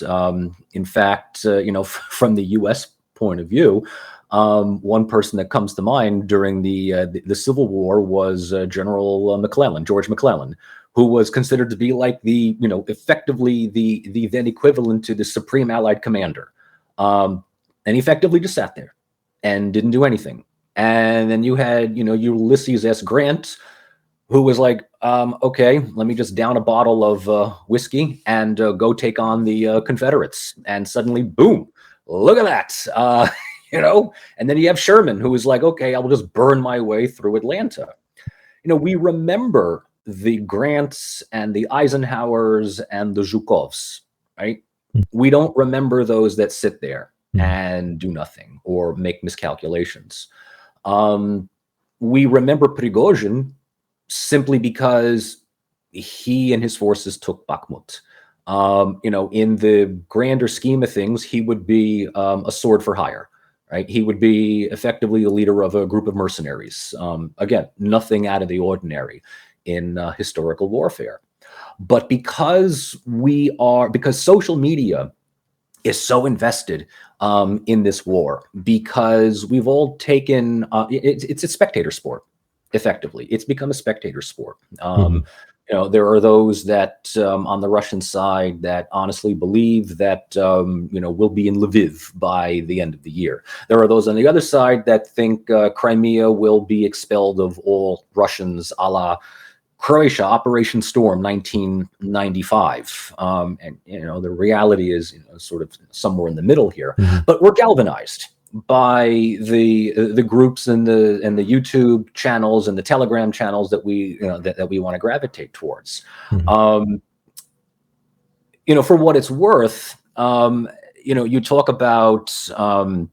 In fact, from the U.S. point of view, one person that comes to mind during the Civil War was General McClellan, George McClellan, who was considered to be like effectively the then equivalent to the supreme Allied commander, and he effectively just sat there and didn't do anything. And then you had Ulysses S. Grant, who was like, okay, let me just down a bottle of whiskey and go take on the Confederates. And suddenly, boom, look at that. And then you have Sherman, who was like, okay, I will just burn my way through Atlanta. We remember the Grants and the Eisenhowers and the Zhukovs, right? We don't remember those that sit there and do nothing or make miscalculations. We remember Prigozhin simply because he and his forces took Bakhmut. In the grander scheme of things, he would be a sword for hire, right? He would be effectively the leader of a group of mercenaries. Again, nothing out of the ordinary in historical warfare. But because social media is so invested in this war, because we've all taken it's a spectator sport. Effectively, it's become a spectator sport. There are those that on the Russian side that honestly believe that we'll be in Lviv by the end of the year. There are those on the other side that think Crimea will be expelled of all Russians, a la Croatia, Operation Storm, 1995. And the reality is sort of somewhere in the middle here. But we're galvanized by the groups and the YouTube channels and the Telegram channels that we that we want to gravitate towards. For what it's worth, you talk about the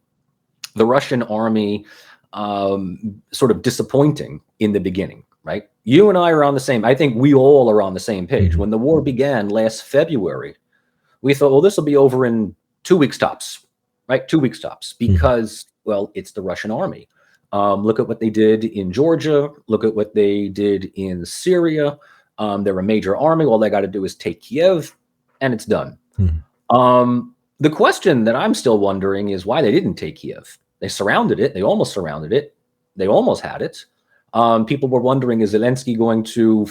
Russian army sort of disappointing in the beginning, right? You and I are on the same. I think we all are on the same page. When the war began last February, we thought, well, this will be over in 2 weeks tops, right? 2 weeks tops, because, well, it's the Russian army. Look at what they did in Georgia. Look at what they did in Syria. They're a major army. All they got to do is take Kiev, and it's done. The question that I'm still wondering is why they didn't take Kiev. They surrounded it. They almost surrounded it. They almost had it. People were wondering, is Zelensky going to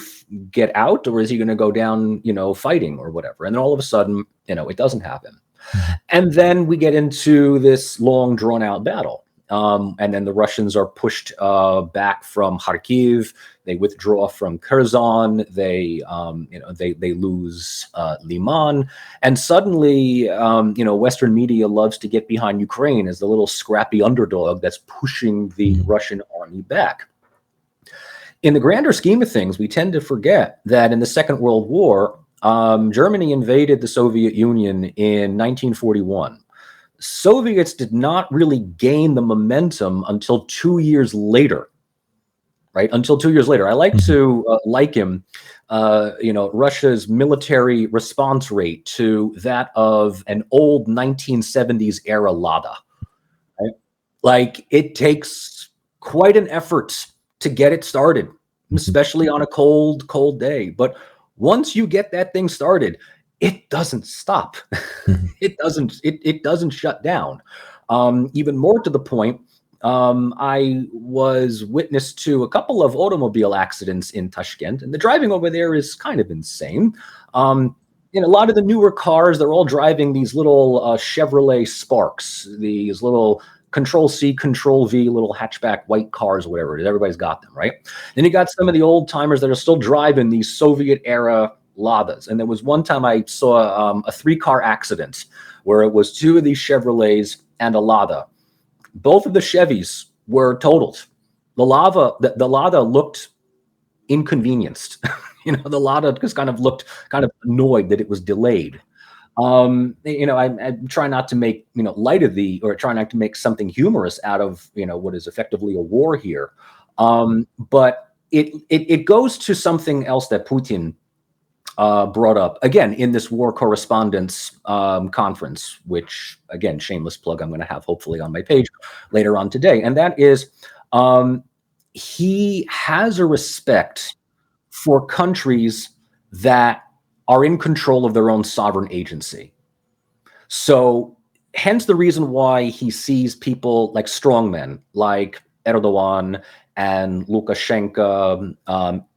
get out, or is he going to go down, fighting or whatever? And then all of a sudden, it doesn't happen. And then we get into this long drawn out battle. And then the Russians are pushed back from Kharkiv. They withdraw from Kherson. They lose Liman. And suddenly, Western media loves to get behind Ukraine as the little scrappy underdog that's pushing the Russian army back. In the grander scheme of things, we tend to forget that in the Second World War, Germany invaded the Soviet Union in 1941. Soviets did not really gain the momentum until 2 years later, right? Until 2 years later. I like to liken, Russia's military response rate to that of an old 1970s era Lada, right? Like, it takes quite an effort to get it started, especially on a cold, cold day. But once you get that thing started, it doesn't stop. It doesn't shut down. Even more to the point, I was witness to a couple of automobile accidents in Tashkent, and the driving over there is kind of insane. In a lot of the newer cars, they're all driving these little Chevrolet Sparks, these little Control-C, Control-V, little hatchback white cars, whatever it is. Everybody's got them, right? Then you got some of the old timers that are still driving these Soviet era Ladas. And there was one time I saw a 3-car accident where it was 2 of these Chevrolets and a Lada. Both of the Chevys were totaled. The Lada looked inconvenienced. The Lada just kind of looked kind of annoyed that it was delayed. I try not to make light of or try not to make something humorous out of what is effectively a war here. But it goes to something else that Putin brought up again in this war correspondence conference, which again, shameless plug, I'm going to have hopefully on my page later on today, and that is um, he has a respect for countries that are in control of their own sovereign agency. So, hence the reason why he sees people like strongmen, like Erdogan and Lukashenko,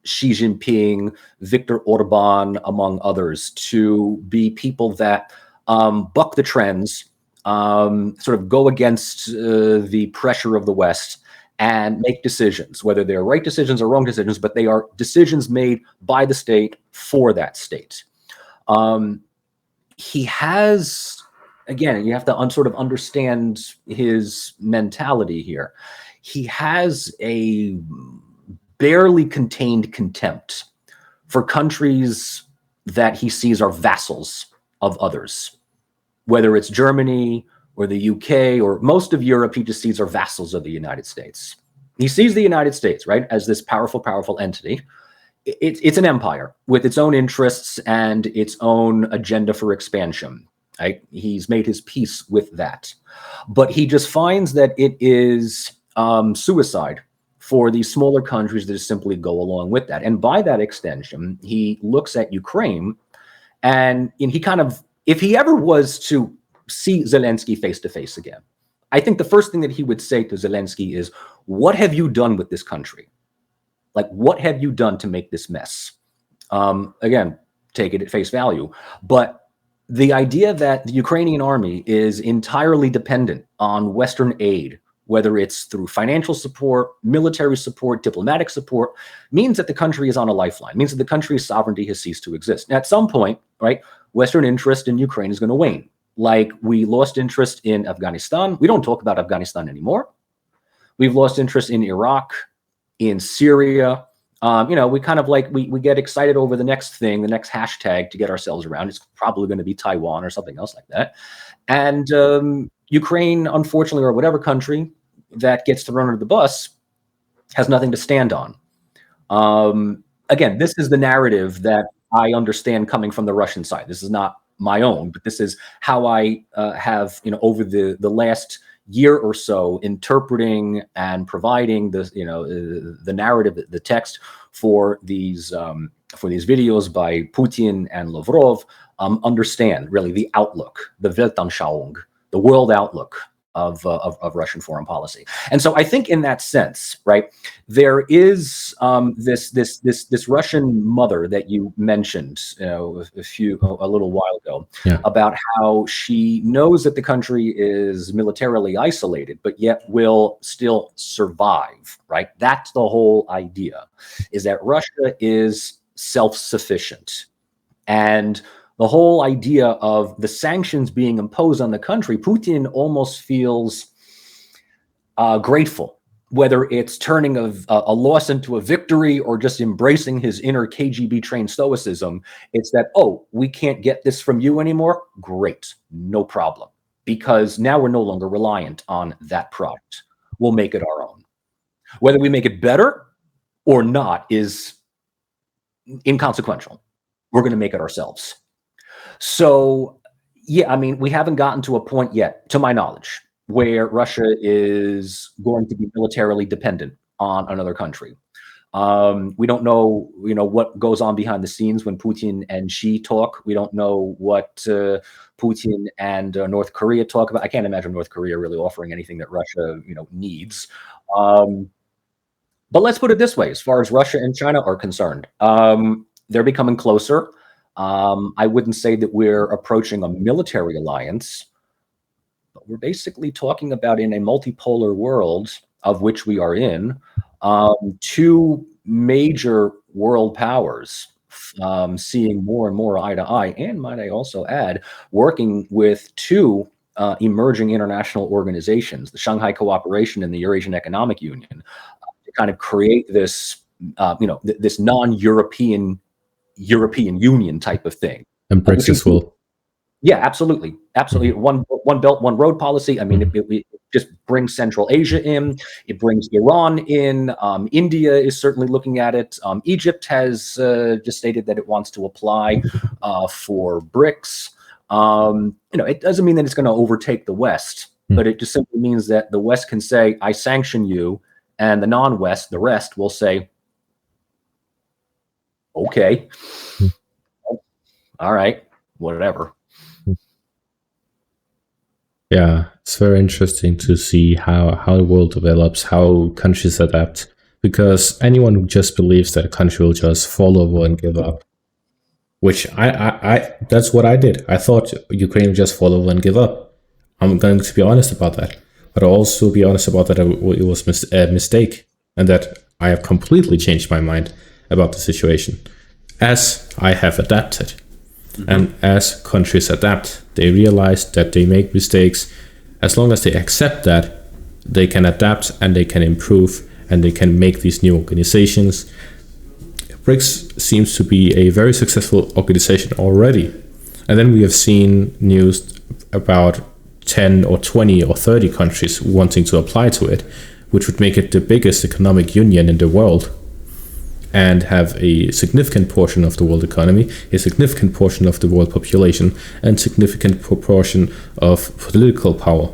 Xi Jinping, Viktor Orban, among others, to be people that buck the trends, sort of go against the pressure of the West and make decisions, whether they're right decisions or wrong decisions, but they are decisions made by the state for that state. He has, again, you have to sort of understand his mentality here. He has a barely contained contempt for countries that he sees are vassals of others, whether it's Germany or the UK or most of Europe. He just sees are vassals of the United States. He sees the United States, right, as this powerful entity. It's an empire with its own interests and its own agenda for expansion. Right? He's made his peace with that. But he just finds that it is suicide for these smaller countries that just simply go along with that. And by that extension, he looks at Ukraine and he kind of, if he ever was to see Zelensky face to face again, I think the first thing that he would say to Zelensky is, what have you done with this country? Like, what have you done to make this mess? Again, take it at face value. But the idea that the Ukrainian army is entirely dependent on Western aid, whether it's through financial support, military support, diplomatic support, means that the country is on a lifeline, means that the country's sovereignty has ceased to exist. And at some point, right, Western interest in Ukraine is going to wane. Like we lost interest in Afghanistan. We don't talk about Afghanistan anymore. We've lost interest in Iraq, in Syria. We kind of like, we get excited over the next thing, the next hashtag to get ourselves around. It's probably going to be Taiwan or something else like that. And Ukraine, unfortunately, or whatever country that gets thrown under the bus, has nothing to stand on. Again, this is the narrative that I understand coming from the Russian side. This is not my own, but this is how I have, over the last year or so, interpreting and providing the narrative, the text for these videos by Putin and Lavrov, understand really the outlook, the Weltanschauung, the world outlook of Russian foreign policy. And so I think in that sense, right, there is this Russian mother that you mentioned a little while ago,
Yeah.
about how she knows that the country is militarily isolated, but yet will still survive, right? That's the whole idea, is that Russia is self-sufficient. And the whole idea of the sanctions being imposed on the country, Putin almost feels grateful, whether it's turning a loss into a victory or just embracing his inner KGB trained stoicism. It's that, oh, we can't get this from you anymore. Great, no problem. Because now we're no longer reliant on that product. We'll make it our own. Whether we make it better or not is inconsequential. We're going to make it ourselves. So, yeah, I mean, we haven't gotten to a point yet, to my knowledge, where Russia is going to be militarily dependent on another country. We don't know, what goes on behind the scenes when Putin and Xi talk. We don't know what Putin and North Korea talk about. I can't imagine North Korea really offering anything that Russia, needs. But let's put it this way: as far as Russia and China are concerned, they're becoming closer. I wouldn't say that we're approaching a military alliance, but we're basically talking about, in a multipolar world of which we are in, two major world powers seeing more and more eye to eye, and might I also add, working with two emerging international organizations, the Shanghai Cooperation and the Eurasian Economic Union, to kind of create this, this non-European European Union type of thing.
And BRICS as well.
Yeah, absolutely. Absolutely. One belt, one road policy. I mean, it just brings Central Asia in. It brings Iran in. India is certainly looking at it. Egypt has just stated that it wants to apply for BRICS. It doesn't mean that it's going to overtake the West, but it just simply means that the West can say, I sanction you, and the non-West, the rest, will say, okay, all right, whatever.
Yeah, it's very interesting to see how the world develops, how countries adapt, because anyone who just believes that a country will just fall over and give up, which I that's what I did. I thought Ukraine would just fall over and give up. I'm going to be honest about that, but I'll also be honest about that it was a mistake, and that I have completely changed my mind about the situation as I have adapted. And as countries adapt, they realize that they make mistakes. As long as they accept that, they can adapt and they can improve and they can make these new organizations. BRICS seems to be a very successful organization already. And then we have seen news about 10 or 20 or 30 countries wanting to apply to it, which would make it the biggest economic union in the world, and have a significant portion of the world economy, a significant portion of the world population, and significant proportion of political power.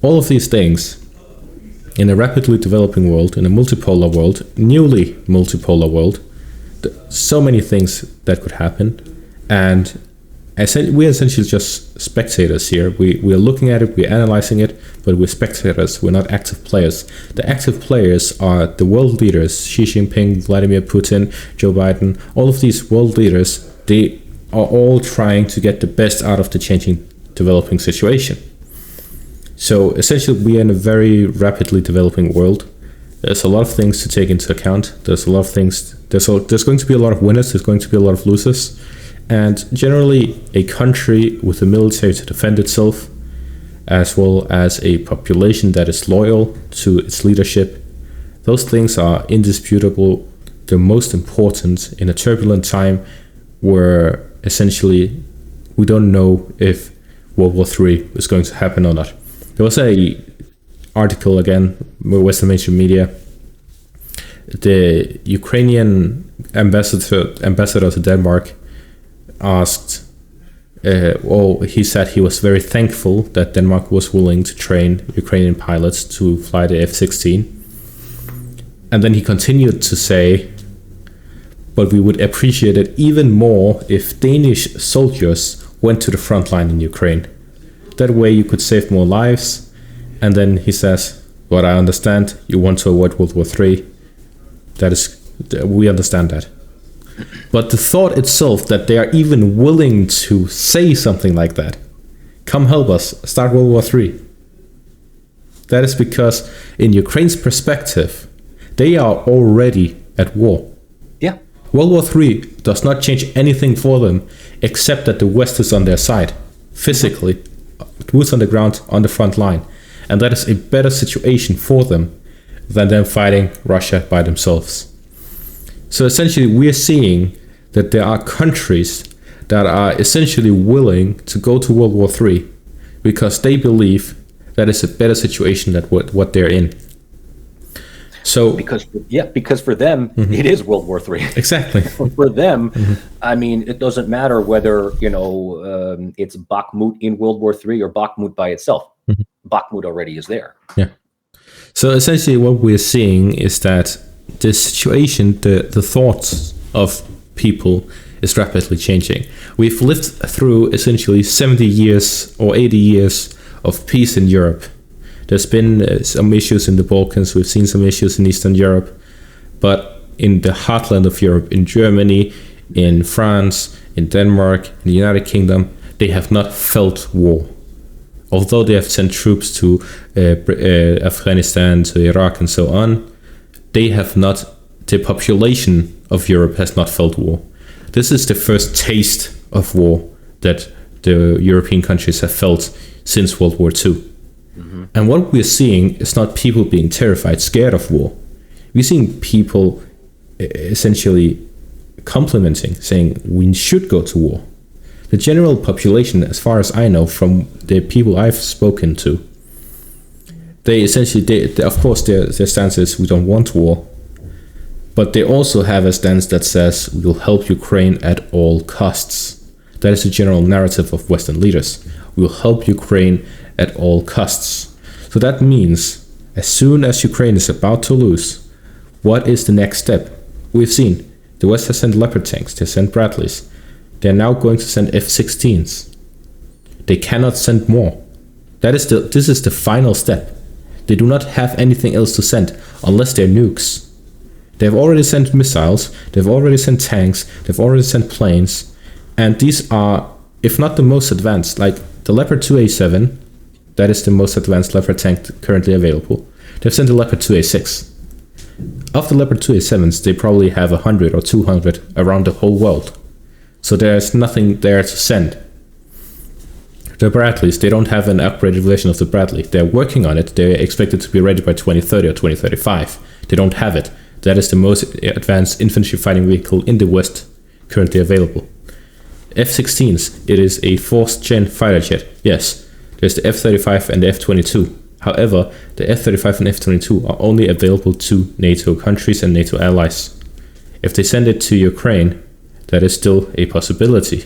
All of these things, in a rapidly developing world, in a multipolar world, newly multipolar world, so many things that could happen, and we're essentially just spectators here. We're looking at it, we're analyzing it, but we're spectators, we're not active players. The active players are the world leaders, Xi Jinping, Vladimir Putin, Joe Biden. All of these world leaders, they are all trying to get the best out of the changing, developing situation. So essentially, we are in a very rapidly developing world. There's a lot of things to take into account. There's a lot of things, there's going to be a lot of winners, there's going to be a lot of losers. And generally, a country with a military to defend itself, as well as a population that is loyal to its leadership, those things are indisputable. They're most important in a turbulent time where essentially we don't know if World War III is going to happen or not. There was a article again with Western mainstream media. The Ukrainian ambassador to Denmark asked, he said he was very thankful that Denmark was willing to train Ukrainian pilots to fly the F-16. And then he continued to say, but we would appreciate it even more if Danish soldiers went to the front line in Ukraine. That way you could save more lives. And then he says, what I understand, you want to avoid World War III. We understand that. But the thought itself that they are even willing to say something like that, come help us, start World War III. That is because in Ukraine's perspective, they are already at war.
Yeah.
World War III does not change anything for them except that the West is on their side, physically, boots on the ground, on the front line. And that is a better situation for them than them fighting Russia by themselves. So essentially, we're seeing that there are countries that are essentially willing to go to World War III because they believe that is a better situation than what they're in. So
because for them, it is World War III.
Exactly.
For them, I mean, it doesn't matter whether it's Bakhmut in World War III or Bakhmut by itself. Bakhmut already is there.
Yeah. So essentially, what we're seeing is that the situation, the thoughts of people is rapidly changing. We've lived through essentially 70 years or 80 years of peace in Europe. There's been some issues in the Balkans. We've seen some issues in Eastern Europe. But in the heartland of Europe, in Germany, in France, in Denmark, in the United Kingdom, they have not felt war. Although they have sent troops to Afghanistan, to Iraq, and so on, the population of Europe has not felt war. This is the first taste of war that the European countries have felt since World War II. And what we're seeing is not people being terrified, scared of war. We're seeing people essentially complementing, saying we should go to war. The general population, as far as I know from the people I've spoken to, they essentially, of course, their stance is we don't want war, but they also have a stance that says we will help Ukraine at all costs. That is the general narrative of Western leaders. We will help Ukraine at all costs. So that means as soon as Ukraine is about to lose, what is the next step? We've seen the West has sent Leopard tanks, they sent Bradleys. They're now going to send F-16s. They cannot send more. This is the final step. They do not have anything else to send unless they're nukes. They've already sent missiles, they've already sent tanks, they've already sent planes, and these are, if not the most advanced, like the Leopard 2A7, that is the most advanced Leopard tank currently available. They've sent the Leopard 2A6. Of the Leopard 2A7s, they probably have 100 or 200 around the whole world. So there's nothing there to send. The Bradleys, they don't have an upgraded version of the Bradley. They're working on it. They're expected to be ready by 2030 or 2035. They don't have it. That is the most advanced infantry fighting vehicle in the West currently available. F-16s, it is a 4th gen fighter jet. Yes, there's the F-35 and the F-22. However, the F-35 and F-22 are only available to NATO countries and NATO allies. If they send it to Ukraine, that is still a possibility.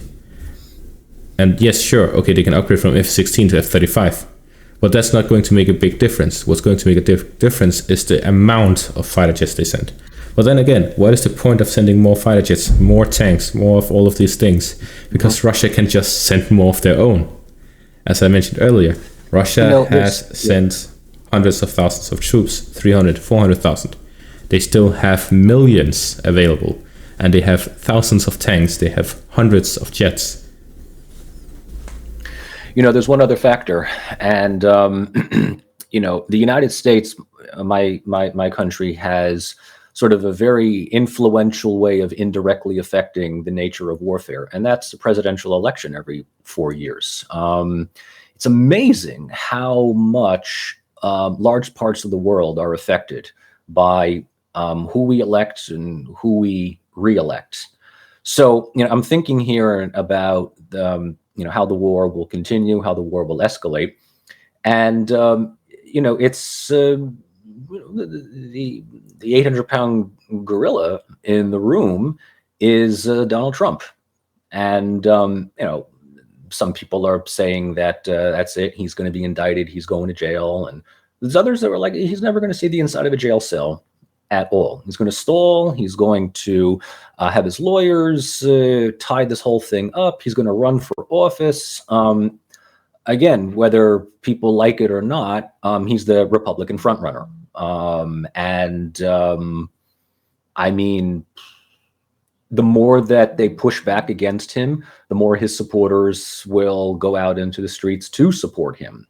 And yes, sure, okay, they can upgrade from F-16 to F-35, but that's not going to make a big difference. What's going to make a difference is the amount of fighter jets they send. But then again, what is the point of sending more fighter jets, more tanks, more of all of these things? Because Russia can just send more of their own. As I mentioned earlier, Russia has sent hundreds of thousands of troops, 300, 400,000. They still have millions available, and they have thousands of tanks, they have hundreds of jets.
There's one other factor, and the United States, my country, has sort of a very influential way of indirectly affecting the nature of warfare, and that's the presidential election every 4 years. It's amazing how much large parts of the world are affected by who we elect and who we re-elect. So, I'm thinking here about how the war will continue, how the war will escalate, and it's the 800-pound gorilla in the room is Donald Trump, and some people are saying that that's it, he's going to be indicted, he's going to jail, and there's others that were like, he's never going to see the inside of a jail cell at all. He's going to stall. He's going to have his lawyers tie this whole thing up. He's going to run for office. Again, whether people like it or not, he's the Republican frontrunner. I mean, the more that they push back against him, the more his supporters will go out into the streets to support him.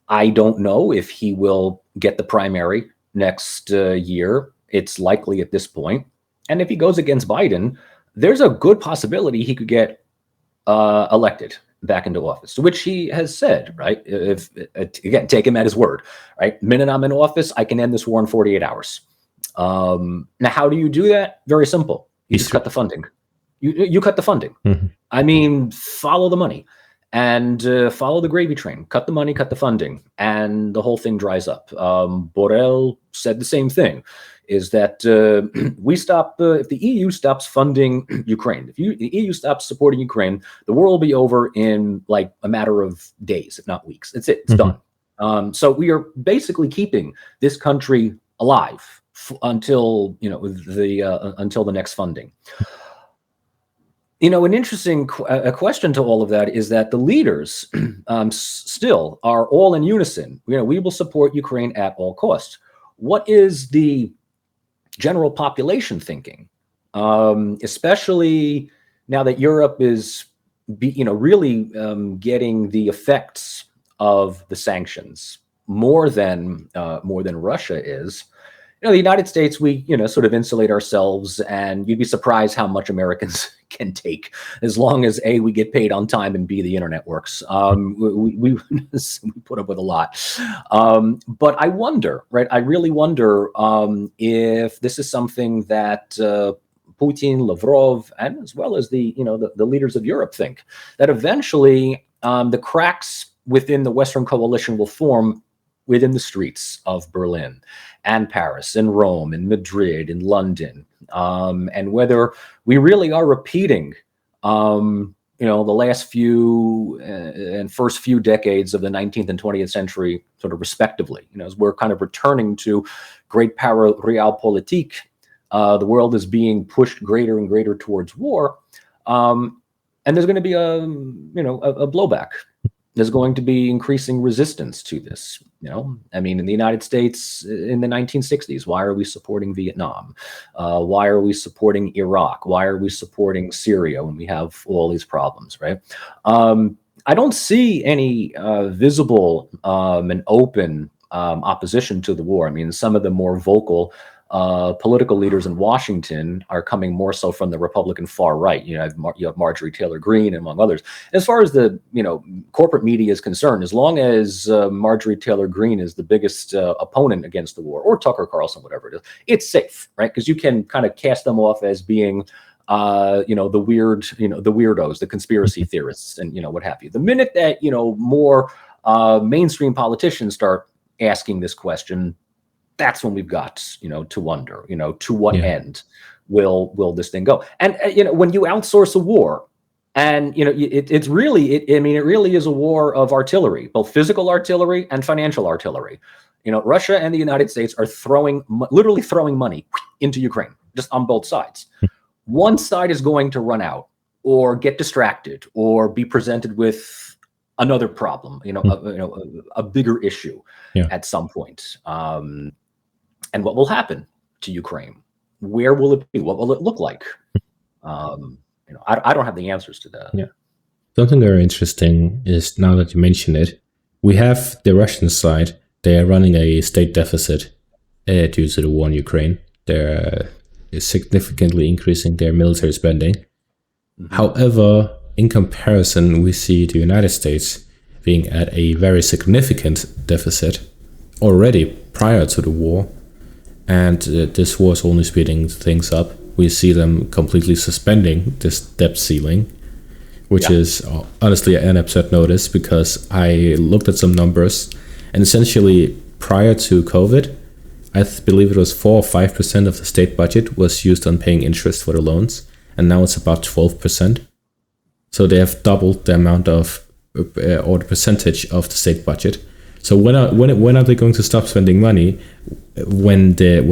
I don't know if he will get the primary next year. It's likely at this point. And if he goes against Biden, there's a good possibility he could get elected back into office, to which he has said, right? If again, take him at his word, right? The minute I'm in office, I can end this war in 48 hours. Now, how do you do that? Very simple. You just cut the funding. You cut the funding. Mm-hmm. I mean, follow the money and follow the gravy train. Cut the money, cut the funding, and the whole thing dries up. Borrell said the same thing, is that we stop, if the EU stops funding Ukraine, if the EU stops supporting Ukraine, the war will be over in like a matter of days, if not weeks. That's it. It's done. So we are basically keeping this country alive until until the next funding. An interesting question to all of that is that the leaders still are all in unison. We will support Ukraine at all costs. What is the general population thinking, especially now that Europe is, really getting the effects of the sanctions more than Russia is? The United States, we, sort of insulate ourselves, and you'd be surprised how much Americans can take as long as A, we get paid on time, and B, the internet works. We put up with a lot. But I wonder, right? I really wonder if this is something that Putin, Lavrov, and as well as the leaders of Europe think that eventually the cracks within the Western coalition will form within the streets of Berlin and Paris and Rome and Madrid and London, and whether we really are repeating the last few and first few decades of the 19th and 20th century, sort of respectively, as we're kind of returning to great power realpolitik. The world is being pushed greater and greater towards war. And there's going to be a blowback. There's going to be increasing resistance to this. I mean, in the United States in the 1960s, why are we supporting Vietnam? Why are we supporting Iraq? Why are we supporting Syria when we have all these problems, right? I don't see any visible and open opposition to the war. I mean, some of the more vocal political leaders in Washington are coming more so from the Republican far right. You have Marjorie Taylor Greene, among others. As far as the corporate media is concerned, as long as Marjorie Taylor Greene is the biggest opponent against the war, or Tucker Carlson, whatever it is, it's safe, right? Because you can kind of cast them off as being the weird, the weirdos, the conspiracy theorists, and what have you. The minute that more mainstream politicians start asking this question, that's when we've got to wonder to what end will this thing go. And when you outsource a war, and it really is a war of artillery, both physical artillery and financial artillery. Russia and the United States are literally throwing money into Ukraine, just on both sides. One side is going to run out or get distracted or be presented with another problem, a bigger issue at some point. And what will happen to Ukraine? Where will it be? What will it look like? I don't have the answers to that.
Yeah. Something very interesting is, now that you mention it, we have the Russian side. They are running a state deficit due to the war in Ukraine. They're significantly increasing their military spending. Mm-hmm. However, in comparison, we see the United States being at a very significant deficit already prior to the war. And this war is only speeding things up. We see them completely suspending this debt ceiling, which is honestly an absurd notice, because I looked at some numbers, and essentially prior to COVID, I believe it was 4 or 5% of the state budget was used on paying interest for the loans, and now it's about 12%. So they have doubled the amount of, or the percentage of the state budget. So when are they going to stop spending money? When the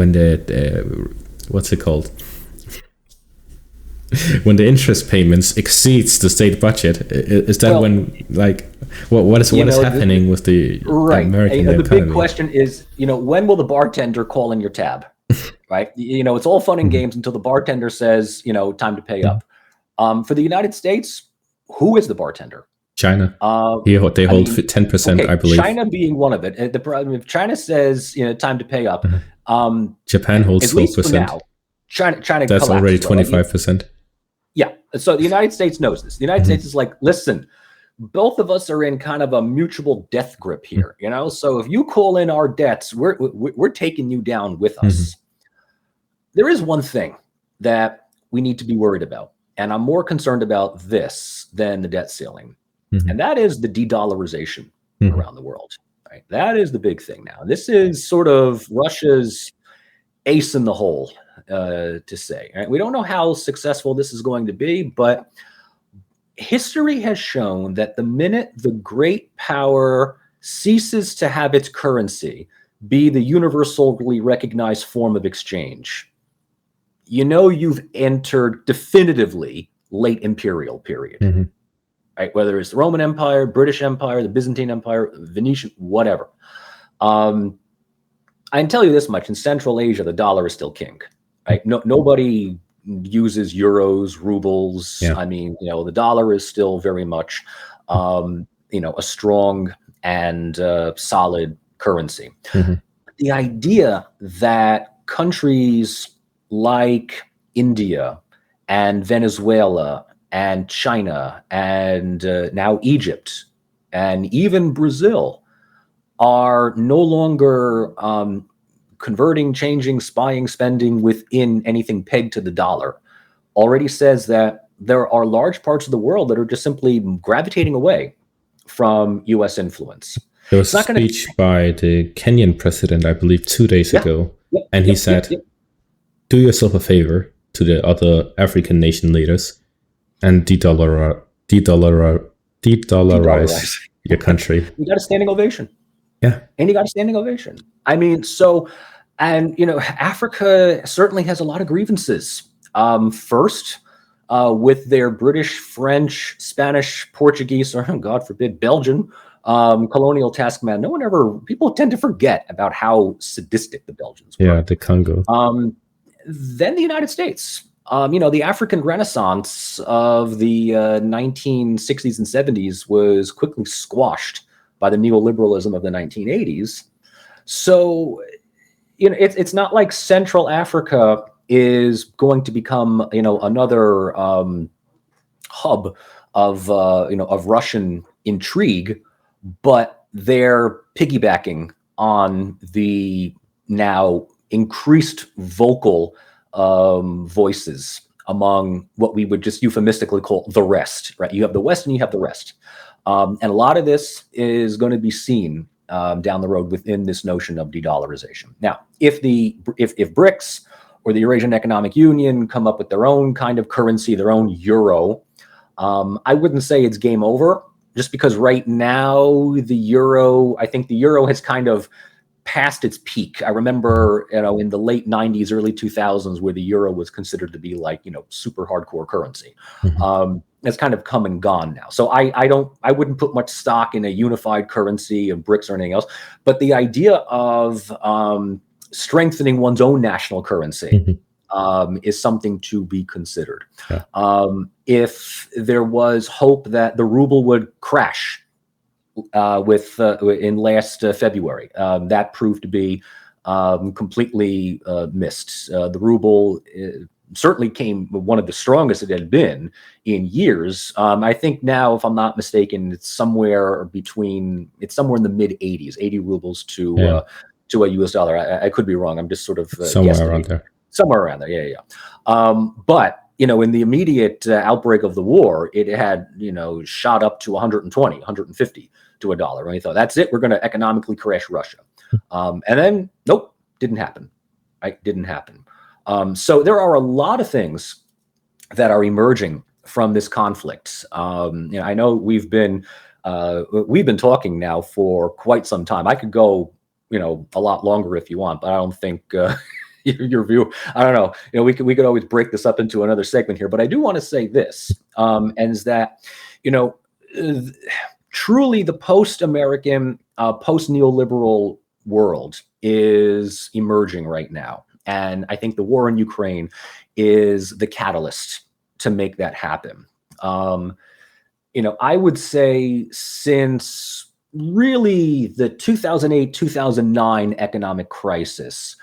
what's it called? When the interest payments exceeds the state budget, is that when, like, what is happening with the American economy?
The big question is, when will the bartender call in your tab? Right? It's all fun and games until the bartender says, time to pay up. For the United States, who is the bartender?
China. They hold 10%, I believe.
China being one of it. The problem, if China says time to pay up,
Japan holds 12%.
Now, China
that's already 25%.
Yeah. So the United States knows this. The United States is like, listen, both of us are in kind of a mutual death grip here. So if you call in our debts, we're taking you down with us. There is one thing that we need to be worried about, and I'm more concerned about this than the debt ceiling. And that is the de-dollarization around the world. Right? That is the big thing now. This is sort of Russia's ace in the hole, to say. Right? We don't know how successful this is going to be, but history has shown that the minute the great power ceases to have its currency be the universally recognized form of exchange, you've entered definitively late imperial period. Right? Whether it's the Roman Empire, British Empire, the Byzantine Empire, Venetian, whatever. I can tell you this much: in Central Asia, the dollar is still king. Right? Nobody uses euros, rubles. Yeah. I mean, the dollar is still very much, a strong and solid currency. The idea that countries like India and Venezuela and China and now Egypt and even Brazil are no longer converting, changing, spying, spending within anything pegged to the dollar. already says that there are large parts of the world that are just simply gravitating away from U.S. influence.
There was
It's
a
not going to.
speech by the Kenyan president, I believe, 2 days
Yeah.
ago,
Yep.
and he
Yep. Yep.
said,
Yep.
"Do yourself a favor to the other African nation leaders and de-dollarize
De-dollarize.
your country."
We got a standing ovation.
Yeah,
And he got a standing ovation. I mean, so, and Africa certainly has a lot of grievances. First, with their British, French, Spanish, Portuguese, or God forbid, Belgian colonial taskman. People tend to forget about how sadistic the Belgians
yeah,
were.
the Congo.
Then the United States. The African Renaissance of the 1960s and 70s was quickly squashed by the neoliberalism of the 1980s. So, it's not like Central Africa is going to become, another hub of Russian intrigue, but they're piggybacking on the now increased vocal voices among what we would just euphemistically call the rest, right? You have the West and you have the rest. And a lot of this is going to be seen down the road within this notion of de-dollarization. Now, if BRICS or the Eurasian Economic Union come up with their own kind of currency, their own euro, I wouldn't say it's game over, just because right now I think the euro has kind of past its peak. I remember, in the late 90s, early 2000s, where the euro was considered to be like, super hardcore currency.
Mm-hmm.
It's kind of come and gone now. So I wouldn't put much stock in a unified currency of BRICS or anything else. But the idea of strengthening one's own national currency is something to be considered.
Yeah.
If there was hope that the ruble would crash in last February, that proved to be completely missed. The ruble certainly came one of the strongest it had been in years. I think now, if I'm not mistaken, it's somewhere in the mid 80s, 80 rubles to a US dollar. I could be wrong. I'm just sort of
somewhere around there.
Somewhere around there. Yeah. But in the immediate outbreak of the war, it had, shot up to 120, 150 to a dollar. And we thought, that's it. We're going to economically crash Russia. And then, nope, didn't happen. Right? Didn't happen. So there are a lot of things that are emerging from this conflict. I know we've been talking now for quite some time. I could go, a lot longer if you want, but I don't think your view. I don't know. We could always break this up into another segment here, but I do want to say this, and is that, truly the post-American, post-neoliberal world is emerging right now. And I think the war in Ukraine is the catalyst to make that happen. I would say since really the 2008-2009 economic crisis,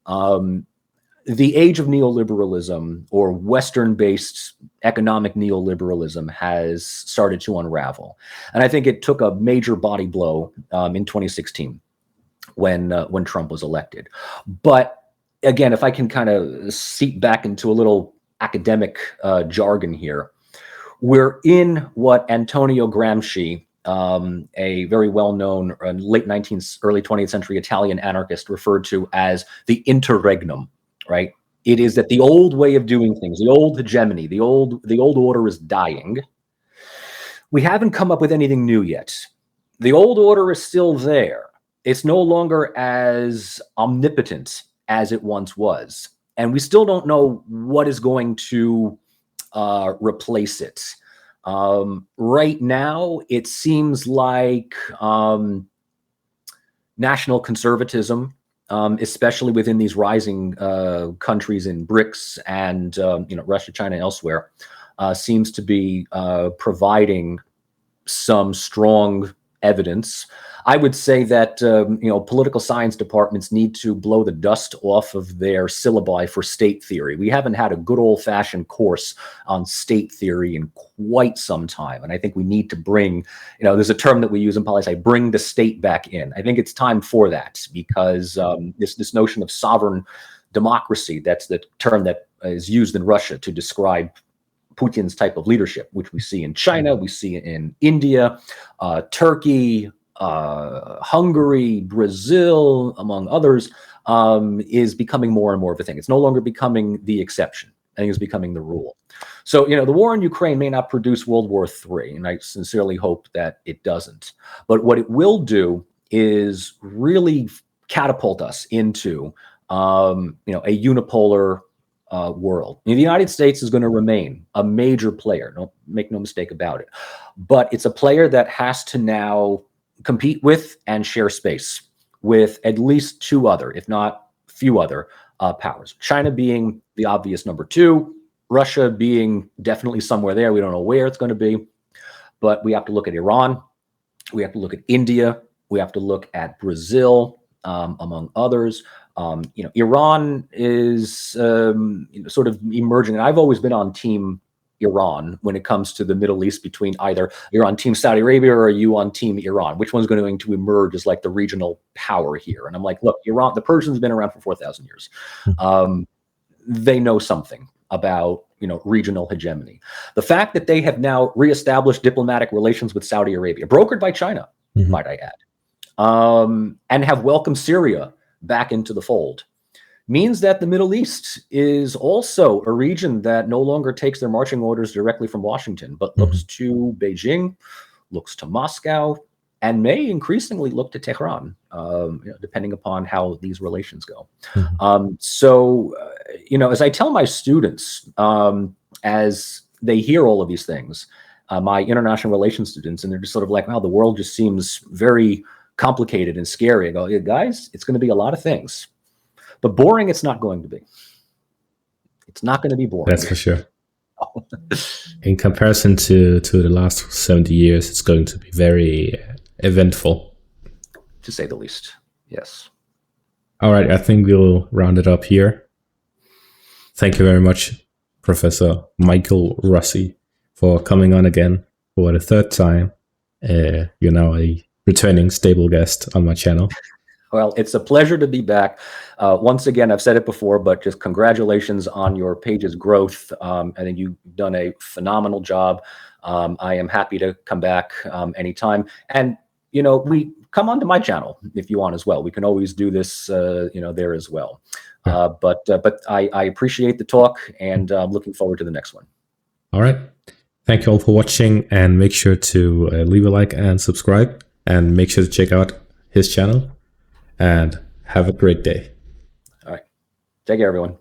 the age of neoliberalism, or Western-based economic neoliberalism, has started to unravel. And I think it took a major body blow in 2016 when Trump was elected. But again, if I can kind of seep back into a little academic jargon here, we're in what Antonio Gramsci, a very well-known late 19th, early 20th century Italian anarchist, referred to as the interregnum, right? It is that the old way of doing things, the old hegemony, the old order is dying. We haven't come up with anything new yet. The old order is still there. It's no longer as omnipotent as it once was. And we still don't know what is going to replace it. Right now, it seems like national conservatism, especially within these rising countries in BRICS and Russia, China, and elsewhere, seems to be providing some strong evidence. I would say that political science departments need to blow the dust off of their syllabi for state theory. We haven't had a good old-fashioned course on state theory in quite some time, and I think we need to bring, there's a term that we use in poli-sci, bring the state back in. I think it's time for that, because this notion of sovereign democracy. That's the term that is used in Russia to describe Putin's type of leadership, which we see in China, we see in India, Turkey, Hungary, Brazil, among others, is becoming more and more of a thing. It's no longer becoming the exception. I think it's becoming the rule. So, the war in Ukraine may not produce World War III, and I sincerely hope that it doesn't. But what it will do is really catapult us into, a unipolar world. The United States is going to remain a major player. Don't make no mistake about it. But it's a player that has to now compete with and share space with at least two other, if not few other, powers. China being the obvious number two, Russia being definitely somewhere there. We don't know where it's going to be, but we have to look at Iran. We have to look at India. We have to look at Brazil, among others. Iran is sort of emerging, and I've always been on team Iran when it comes to the Middle East, between either you're on team Saudi Arabia or are you on team Iran? Which one's going to emerge as like the regional power here? And I'm like, look, Iran, the Persians have been around for 4,000 years. They know something about, regional hegemony. The fact that they have now reestablished diplomatic relations with Saudi Arabia, brokered by China, might I add, and have welcomed Syria back into the fold, means that the Middle East is also a region that no longer takes their marching orders directly from Washington, but looks to Beijing, looks to Moscow, and may increasingly look to Tehran, depending upon how these relations go. As I tell my students, as they hear all of these things, my international relations students, and they're just sort of like, wow, the world just seems very complicated and scary. I go, yeah, guys, it's going to be a lot of things. But boring, it's not going to be. It's not going to be boring.
That's for sure. In comparison to the last 70 years, it's going to be very eventful.
To say the least, yes.
All right, I think we'll round it up here. Thank you very much, Professor Michael Rossi, for coming on again for the third time. You're now a returning stable guest on my channel.
Well, it's a pleasure to be back. Once again, I've said it before, but just congratulations on your page's growth. I think you've done a phenomenal job. I am happy to come back anytime. And, we come onto my channel if you want as well. We can always do this, there as well. But I appreciate the talk, and I'm looking forward to the next one.
All right. Thank you all for watching, and make sure to leave a like and subscribe, and make sure to check out his channel. And have a great day.
All right. Take care, everyone.